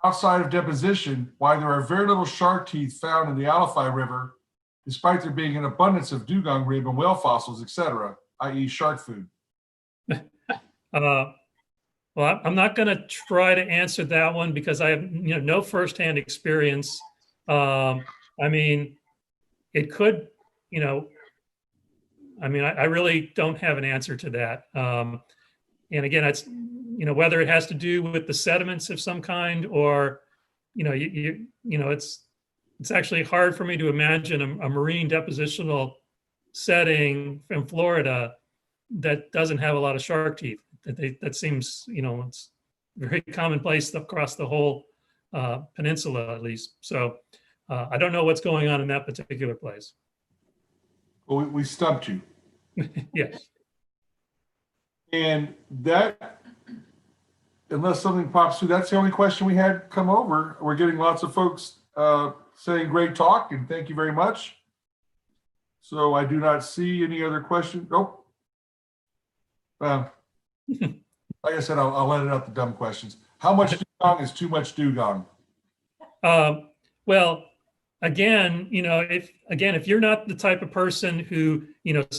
outside of deposition why there are very little shark teeth found in the Alafai River, despite there being an abundance of dugong rib and whale fossils, etc., i.e. shark food? Well, I'm not going to try to answer that one because I have no firsthand experience. I mean, it could, I really don't have an answer to that. And again, it's, whether it has to do with the sediments of some kind, or, it's actually hard for me to imagine a marine depositional setting in Florida that doesn't have a lot of shark teeth. That seems, it's very commonplace across the whole peninsula, at least. So I don't know what's going on in that particular place. Well, we stumped you. Yes. And that, unless something pops through, that's the only question we had come over. We're getting lots of folks saying great talk and thank you very much. So I do not see any other questions. Nope. Like I said, I'll let it out the dumb questions. How much dugong is too much dugong? Well, again, if you're not the type of person who,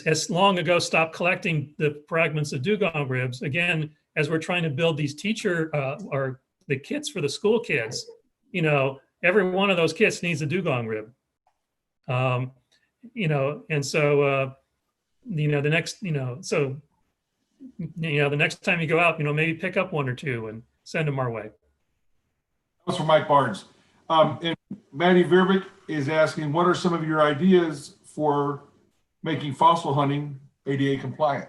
has long ago stopped collecting the fragments of dugong ribs, again, as we're trying to build these or the kits for the school kids, every one of those kits needs a dugong rib. And so, the next time you go out, maybe pick up 1 or 2 and send them our way. That was from Mike Barnes. And Maddie Verbeek is asking, what are some of your ideas for making fossil hunting ADA compliant.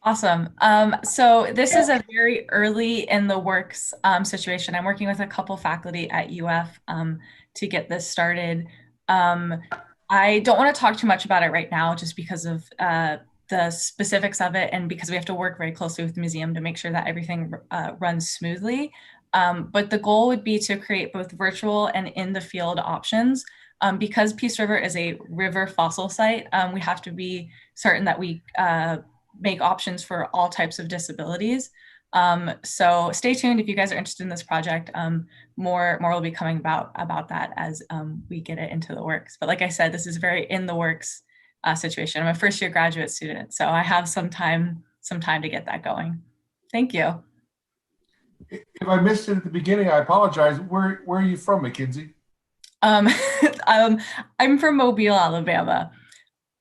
Awesome. So this is a very early in the works situation. I'm working with a couple faculty at UF to get this started. I don't want to talk too much about it right now just because of the specifics of it and because we have to work very closely with the museum to make sure that everything runs smoothly. But the goal would be to create both virtual and in the field options. Because Peace River is a river fossil site, we have to be certain that we make options for all types of disabilities. So stay tuned if you guys are interested in this project. More will be coming about that as we get it into the works. But like I said, this is very in the works situation. I'm a first year graduate student, so I have some time to get that going. Thank you. If I missed it at the beginning, I apologize. Where are you from, Mackenzie? I'm from Mobile, Alabama.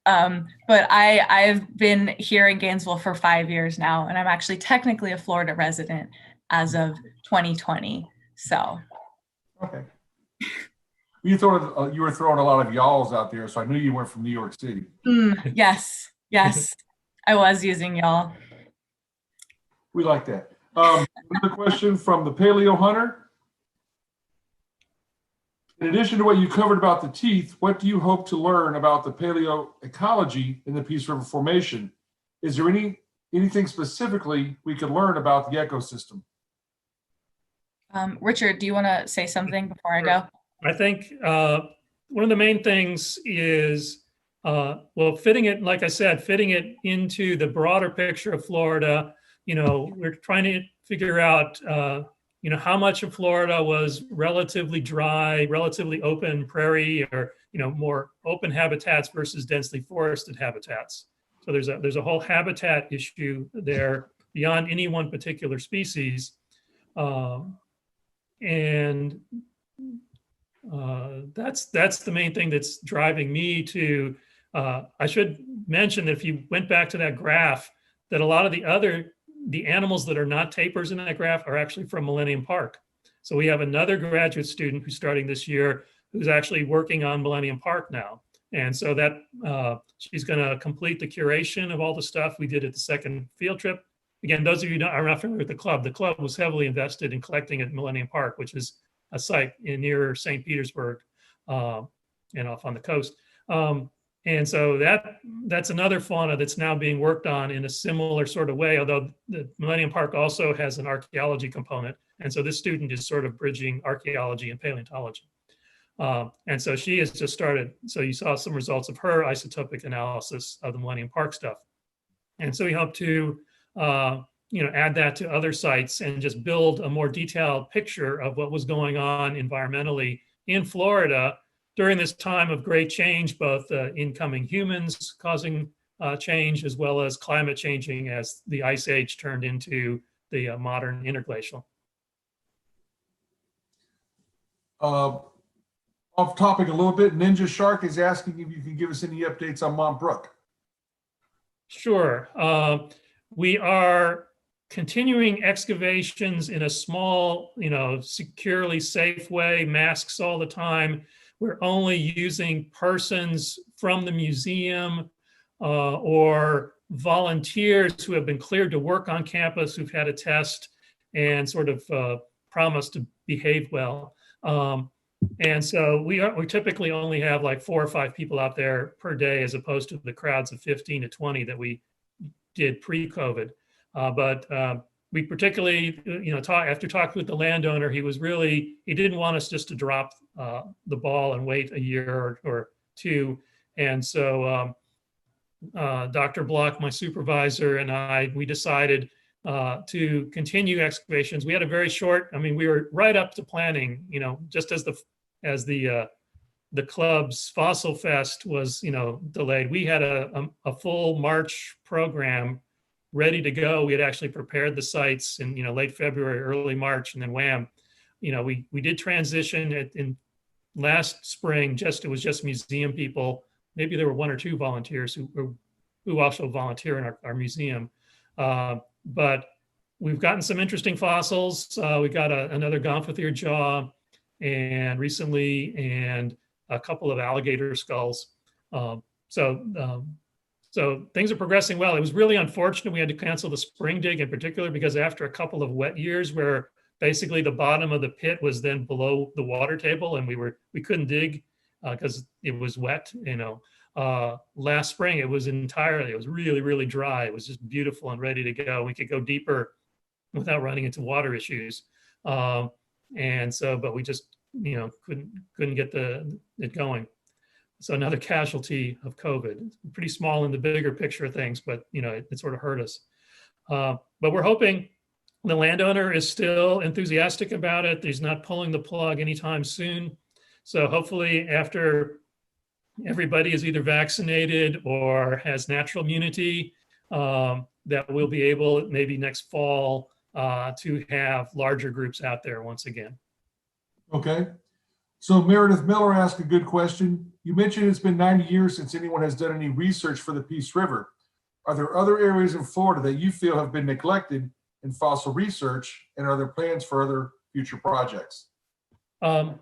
But I've been here in Gainesville for 5 years now, and I'm actually technically a Florida resident as of 2020. So. Okay. You were throwing a lot of y'alls out there, so I knew you weren't from New York City. Yes, I was using y'all. We like that. Another question from the Paleo Hunter. In addition to what you covered about the teeth, what do you hope to learn about the paleoecology in the Peace River Formation? Is there anything specifically we could learn about the ecosystem? Richard, do you want to say something before I go? I think one of the main things is, fitting it, like I said, fitting it into the broader picture of Florida. We're trying to figure out how much of Florida was relatively dry, relatively open prairie, or more open habitats versus densely forested habitats. So there's a whole habitat issue there beyond any one particular species, and that's the main thing that's driving me to. I should mention that if you went back to that graph, that a lot of the animals that are not tapirs in that graph are actually from Millennium Park. So we have another graduate student who's starting this year who's actually working on Millennium Park now. And so that she's going to complete the curation of all the stuff we did at the second field trip. Again, those of you who are not familiar with the club was heavily invested in collecting at Millennium Park, which is a site near St. Petersburg and off on the coast. And so that's another fauna that's now being worked on in a similar sort of way, although the Millennium Park also has an archaeology component. And so this student is sort of bridging archaeology and paleontology. And so she has just started. So you saw some results of her isotopic analysis of the Millennium Park stuff. And so we hope to add that to other sites and just build a more detailed picture of what was going on environmentally in Florida during this time of great change, both incoming humans causing change as well as climate changing as the ice age turned into the modern interglacial. Off topic a little bit, Ninja Shark is asking if you can give us any updates on Mont Brook. Sure. We are continuing excavations in a small, securely safe way, masks all the time. We're only using persons from the museum or volunteers who have been cleared to work on campus, who've had a test and sort of promised to behave well. And so we typically only have like 4 or 5 people out there per day, as opposed to the crowds of 15 to 20 that we did pre-COVID. But we particularly, after talking with the landowner, he didn't want us just to drop the ball and wait a year or two. And so Dr. Block, my supervisor, and we decided to continue excavations. We had a very short, we were right up to planning, just as the club's Fossil Fest was, delayed. We had a full March program ready to go. We had actually prepared the sites in, late February, early March, and then wham, we did transition in last spring. It was just museum people. Maybe there were 1 or 2 volunteers who also volunteer in our museum. But we've gotten some interesting fossils. We got another Gomphothere jaw and recently, and a couple of alligator skulls. So So things are progressing well. It was really unfortunate we had to cancel the spring dig in particular, because after a couple of wet years where basically the bottom of the pit was then below the water table and we couldn't dig because it was wet, last spring it was really, really dry. It was just beautiful and ready to go. We could go deeper without running into water issues. But we just, couldn't get it going. So another casualty of COVID. It's pretty small in the bigger picture of things, but it sort of hurt us. But we're hoping the landowner is still enthusiastic about it. He's not pulling the plug anytime soon. So hopefully after everybody is either vaccinated or has natural immunity, that we'll be able maybe next fall to have larger groups out there once again. Okay. So Meredith Miller asked a good question. You mentioned it's been 90 years since anyone has done any research for the Peace River. Are there other areas in Florida that you feel have been neglected in fossil research, and are there plans for other future projects? Well,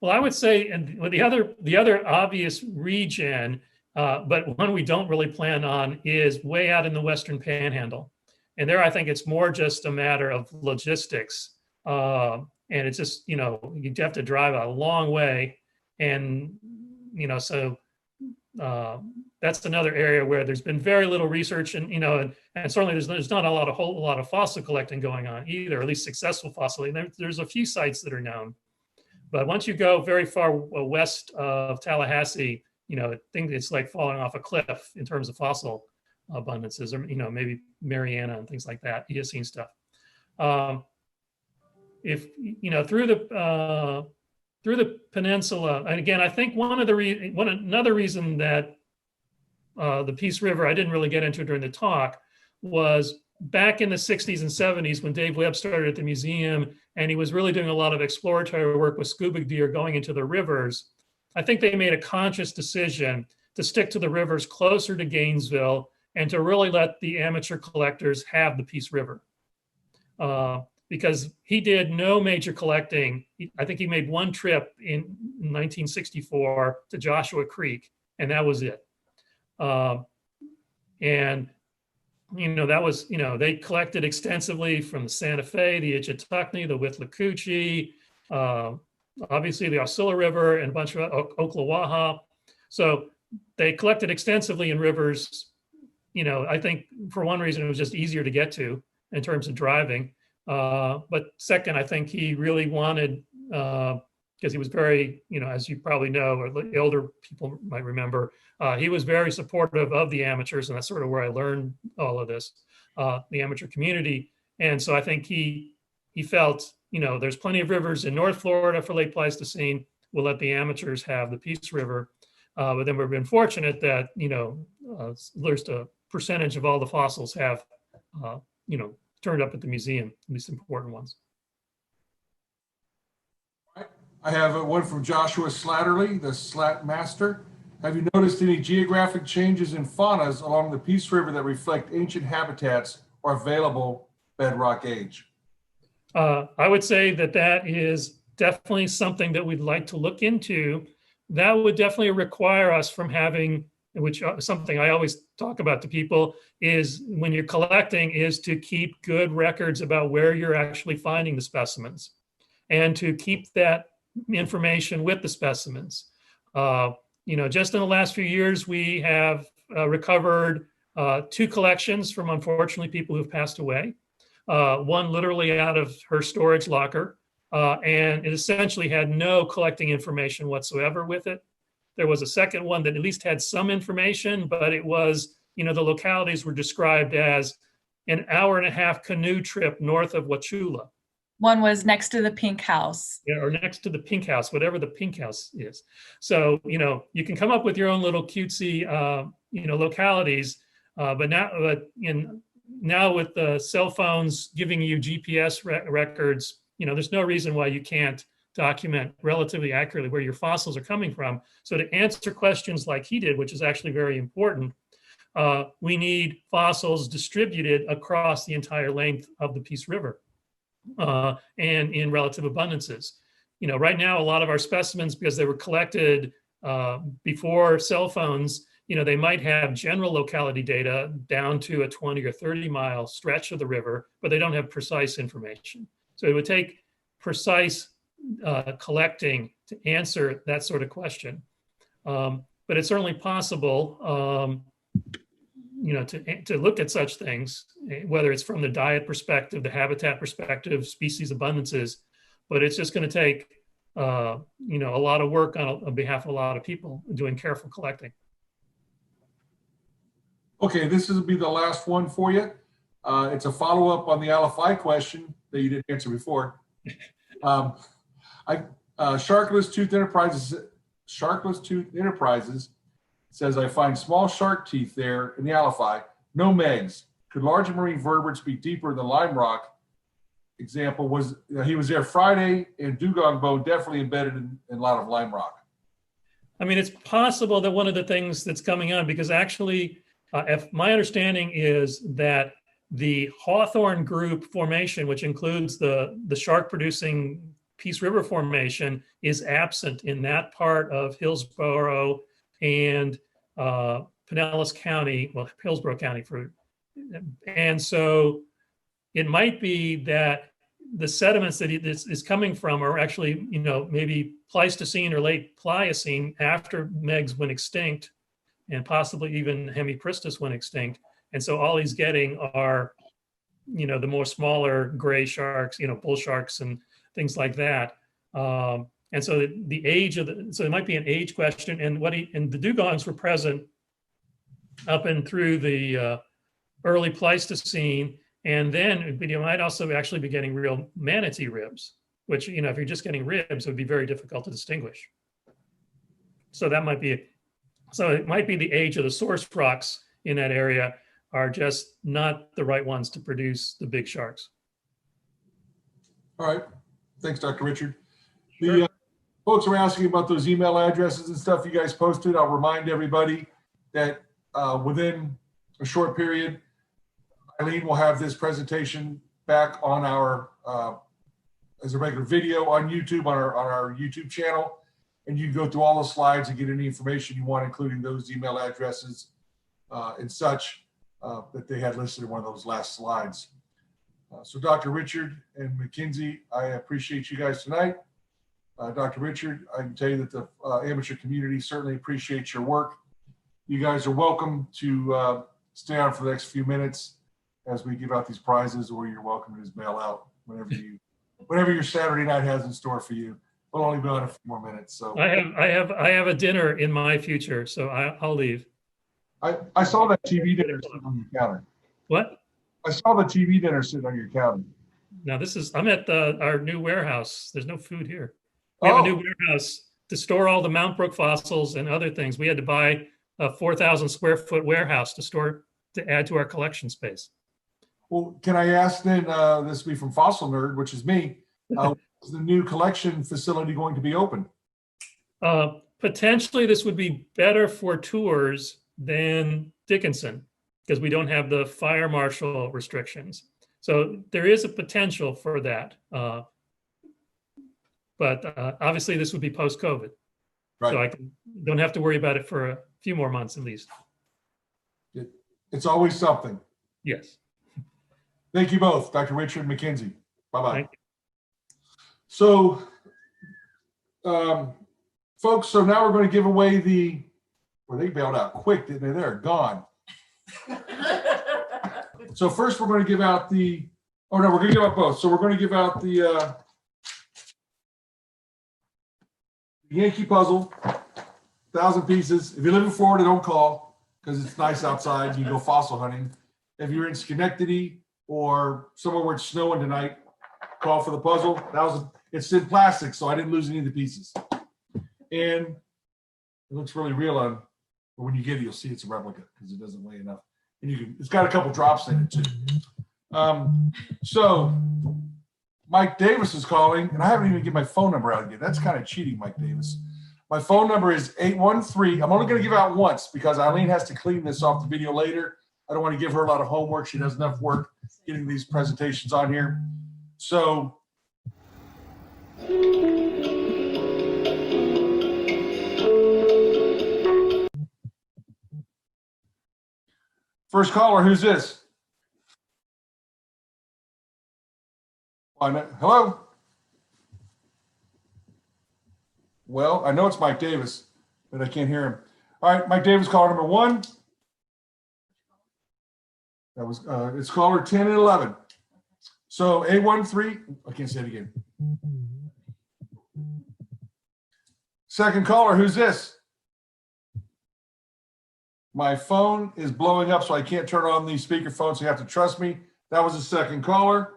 I would say, and the other obvious region, but one we don't really plan on, is way out in the Western Panhandle. And there, I think it's more just a matter of logistics. And it's just, you have to drive a long way. And, so that's another area where there's been very little research, and, and certainly there's not a whole lot of fossil collecting going on either, or at least successful fossil. There's a few sites that are known. But once you go very far west of Tallahassee, I think it's like falling off a cliff in terms of fossil abundances, or, maybe Mariana and things like that, Eocene stuff. If, through the peninsula, and again, I think another reason that the Peace River, I didn't really get into during the talk, was back in the 60s and 70s when Dave Webb started at the museum, and he was really doing a lot of exploratory work with scuba deer going into the rivers. I think they made a conscious decision to stick to the rivers closer to Gainesville and to really let the amateur collectors have the Peace River. Because he did no major collecting. I think he made one trip in 1964 to Joshua Creek, and that was it. That was, they collected extensively from the Santa Fe, the Ichituckney, the Withlacoochee, obviously the Osceola River, and a bunch of Ocklawaha. So they collected extensively in rivers. I think for one reason, it was just easier to get to in terms of driving. But second, I think he really wanted, because he was very, as you probably know, or the elder people might remember, he was very supportive of the amateurs, and that's sort of where I learned all of this, the amateur community. And so I think he felt, there's plenty of rivers in North Florida for late Pleistocene. We'll let the amateurs have the Peace River. But then we've been fortunate that, there's a percentage of all the fossils have, turned up at the museum, at least important ones. I have one from Joshua Slatterly, the Slat Master. Have you noticed any geographic changes in faunas along the Peace River that reflect ancient habitats or available bedrock age? I would say that is definitely something that we'd like to look into. That would definitely require us from having, which something I always talk about to people, is when you're collecting, is to keep good records about where you're actually finding the specimens, and to keep that information with the specimens. Just in the last few years, we have recovered 2 collections from, unfortunately, people who've passed away. One literally out of her storage locker, and it essentially had no collecting information whatsoever with it. There was a second one that at least had some information, but it was, the localities were described as an hour-and-a-half canoe trip north of Wauchula. One was next to the Pink House. Yeah, or next to the Pink House, whatever the Pink House is. So, you can come up with your own little cutesy, localities, but now with the cell phones giving you GPS records, there's no reason why you can't document relatively accurately where your fossils are coming from. So to answer questions like he did, which is actually very important, we need fossils distributed across the entire length of the Peace River and in relative abundances. Right now, a lot of our specimens, because they were collected before cell phones, they might have general locality data down to a 20 or 30-mile stretch of the river, but they don't have precise information. So it would take precise collecting to answer that sort of question. But it's certainly possible, to look at such things, whether it's from the diet perspective, the habitat perspective, species abundances, but it's just going to take, a lot of work on behalf of a lot of people doing careful collecting. Okay, this will be the last one for you. It's a follow-up on the LFI question that you didn't answer before. Sharkless Tooth Enterprises says, I find small shark teeth there in the LFI, no megs. Could larger marine vertebrates be deeper than lime rock? Example was, he was there Friday, and dugong bone definitely embedded in a lot of lime rock. I mean, it's possible that one of the things that's coming on, because actually, if my understanding is that the Hawthorne Group formation, which includes the shark-producing Peace River Formation, is absent in that part of Hillsborough and Pinellas County, well, Hillsborough County. And so it might be that the sediments that this is coming from are actually, maybe Pleistocene or late Pliocene after megs went extinct, and possibly even Hemipristis went extinct. And so all he's getting are, the more smaller gray sharks, bull sharks and things like that. And so the age of so it might be an age question. And the dugongs were present up and through the early Pleistocene. And then you might also actually be getting real manatee ribs, which, if you're just getting ribs, it would be very difficult to distinguish. So that might be So it might be the age of the source rocks in that area are just not the right ones to produce the big sharks. All right. Thanks, Dr. Richard. Sure. The folks are asking about those email addresses and stuff you guys posted. I'll remind everybody that within a short period, Eileen will have this presentation back on our, as a regular video on YouTube, on our YouTube channel. And you can go through all the slides and get any information you want, including those email addresses and such that they had listed in one of those last slides. So Dr. Richard and Mackenzie, I appreciate you guys tonight. Dr. Richard, I can tell you that the amateur community certainly appreciates your work. You guys are welcome to stay on for the next few minutes as we give out these prizes, or you're welcome to just bail out whenever your Saturday night has in store for you. We'll only be on a few more minutes. So I have a dinner in my future, so I'll leave. I saw that TV dinner sitting on your counter. What? I saw the TV dinner sitting on your counter. Now I'm at our new warehouse. There's no food here. We have a new warehouse to store all the Mount Brook fossils and other things. We had to buy a 4,000 square foot warehouse to add to our collection space. Well, can I ask then, this will be from Fossil Nerd, which is me, is the new collection facility going to be open? Potentially this would be better for tours than Dickinson because we don't have the fire marshal restrictions. So there is a potential for that. But obviously this would be post-COVID. Right. So I don't have to worry about it for a few more months at least. It's always something. Yes. Thank you both, Dr. Richard and Mackenzie. Bye-bye. Thank you. So, folks, so now we're going to give away they bailed out quick, didn't they? They're gone. So first we're going to give out we're going to give out both. So we're going to give out the Yankee puzzle, 1,000 pieces. If you live in Florida, don't call because it's nice outside. You go fossil hunting. If you're in Schenectady or somewhere where it's snowing tonight, call for the puzzle. It's in plastic, so I didn't lose any of the pieces. And it looks really real but when you get it, you'll see it's a replica because it doesn't weigh enough. And it's got a couple drops in it too. So Mike Davis is calling, and I haven't even given my phone number out yet. That's kind of cheating, Mike Davis. My phone number is 813. I'm only going to give out once because Eileen has to clean this off the video later. I don't want to give her a lot of homework. She does enough work getting these presentations on here. So First caller, who's this? Hello? Well, I know it's Mike Davis, but I can't hear him. All right, Mike Davis, caller number 1. That was, it's caller 10 and 11. So A13, I can't say it again. Second caller, who's this? My phone is blowing up, so I can't turn on the speakerphone, so you have to trust me. That was the second caller.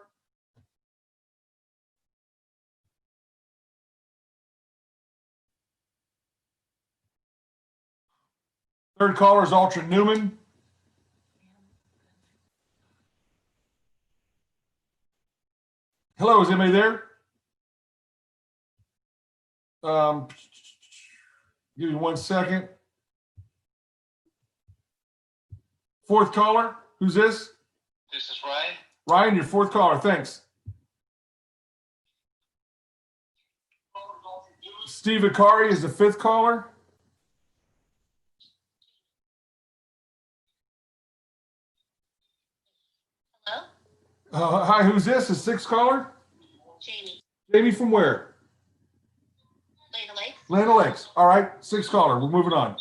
Third caller is Ultra Newman. Hello, is anybody there? Give me 1 second. Fourth caller, who's this? This is Ryan. Ryan, your fourth caller, thanks. Steve Akari is the fifth caller. Hello? Hi, who's this? The sixth caller? Jamie. Jamie from where? Lena Lake. Land O'Lakes. All right, sixth caller. We're moving on.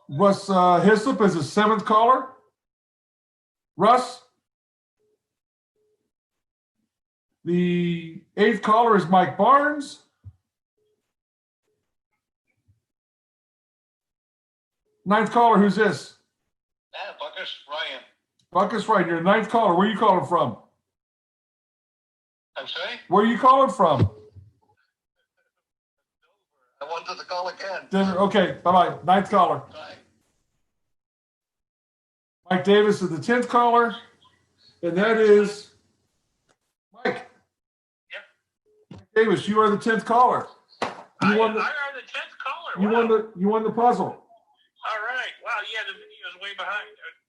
Russ Hislop is the seventh caller. Russ? The eighth caller is Mike Barnes. Ninth caller, who's this? Buckus, Ryan. Buckus, right. You're the ninth caller. Where are you calling from? I'm sorry? Where are you calling from? I wanted to call again. Denver. Okay, bye-bye. Ninth caller. Bye. Mike Davis is the 10th caller. And that is Mike. Yep. Mike Davis, you are the 10th caller. You won the, I are the 10th caller. you Wow. won the puzzle. All right. Wow. Yeah, the video is way behind.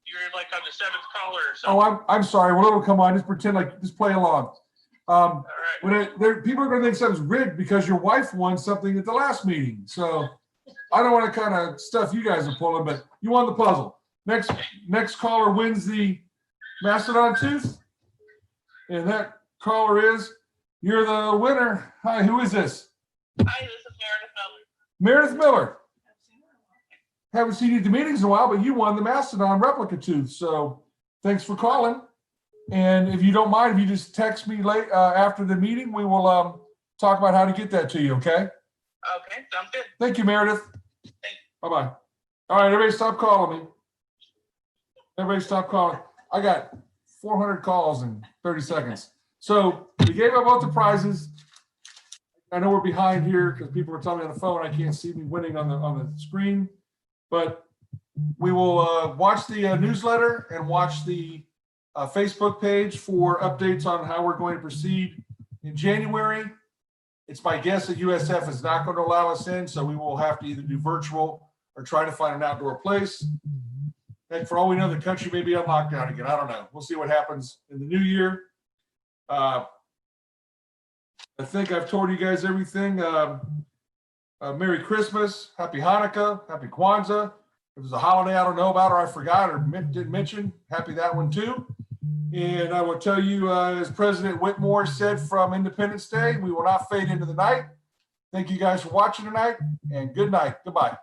You're like on the 7th caller or Oh, something. I'm sorry. Well, it'll come on. Just pretend like, just play along. All right. People are going to think something's rigged because your wife won something at the last meeting. So I don't want to kind of stuff you guys are pulling, but you won the puzzle. Next caller wins the Mastodon tooth. And that caller is, you're the winner. Hi, who is this? Hi, this is Meredith Miller. Meredith Miller. Haven't seen you at the meetings in a while, but you won the Mastodon replica tooth. So thanks for calling. And if you don't mind, if you just text me late after the meeting, we will talk about how to get that to you, okay? Okay, sounds good. Thank you, Meredith. Thanks. Bye-bye. All right, everybody stop calling me. Everybody stop calling. I got 400 calls in 30 seconds. So we gave out both the prizes. I know we're behind here because people are telling me on the phone I can't see me winning on the screen, but we will watch the newsletter and watch the Facebook page for updates on how we're going to proceed in January. It's my guess that USF is not going to allow us in, so we will have to either do virtual or try to find an outdoor place. And for all we know, the country may be on lockdown again. I don't know. We'll see what happens in the new year. I think I've told you guys everything. Merry Christmas, Happy Hanukkah, Happy Kwanzaa. If there's a holiday I don't know about or I forgot or didn't mention, happy that one too. And I will tell you, as President Whitmore said from Independence Day, we will not fade into the night. Thank you guys for watching tonight, and good night. Goodbye.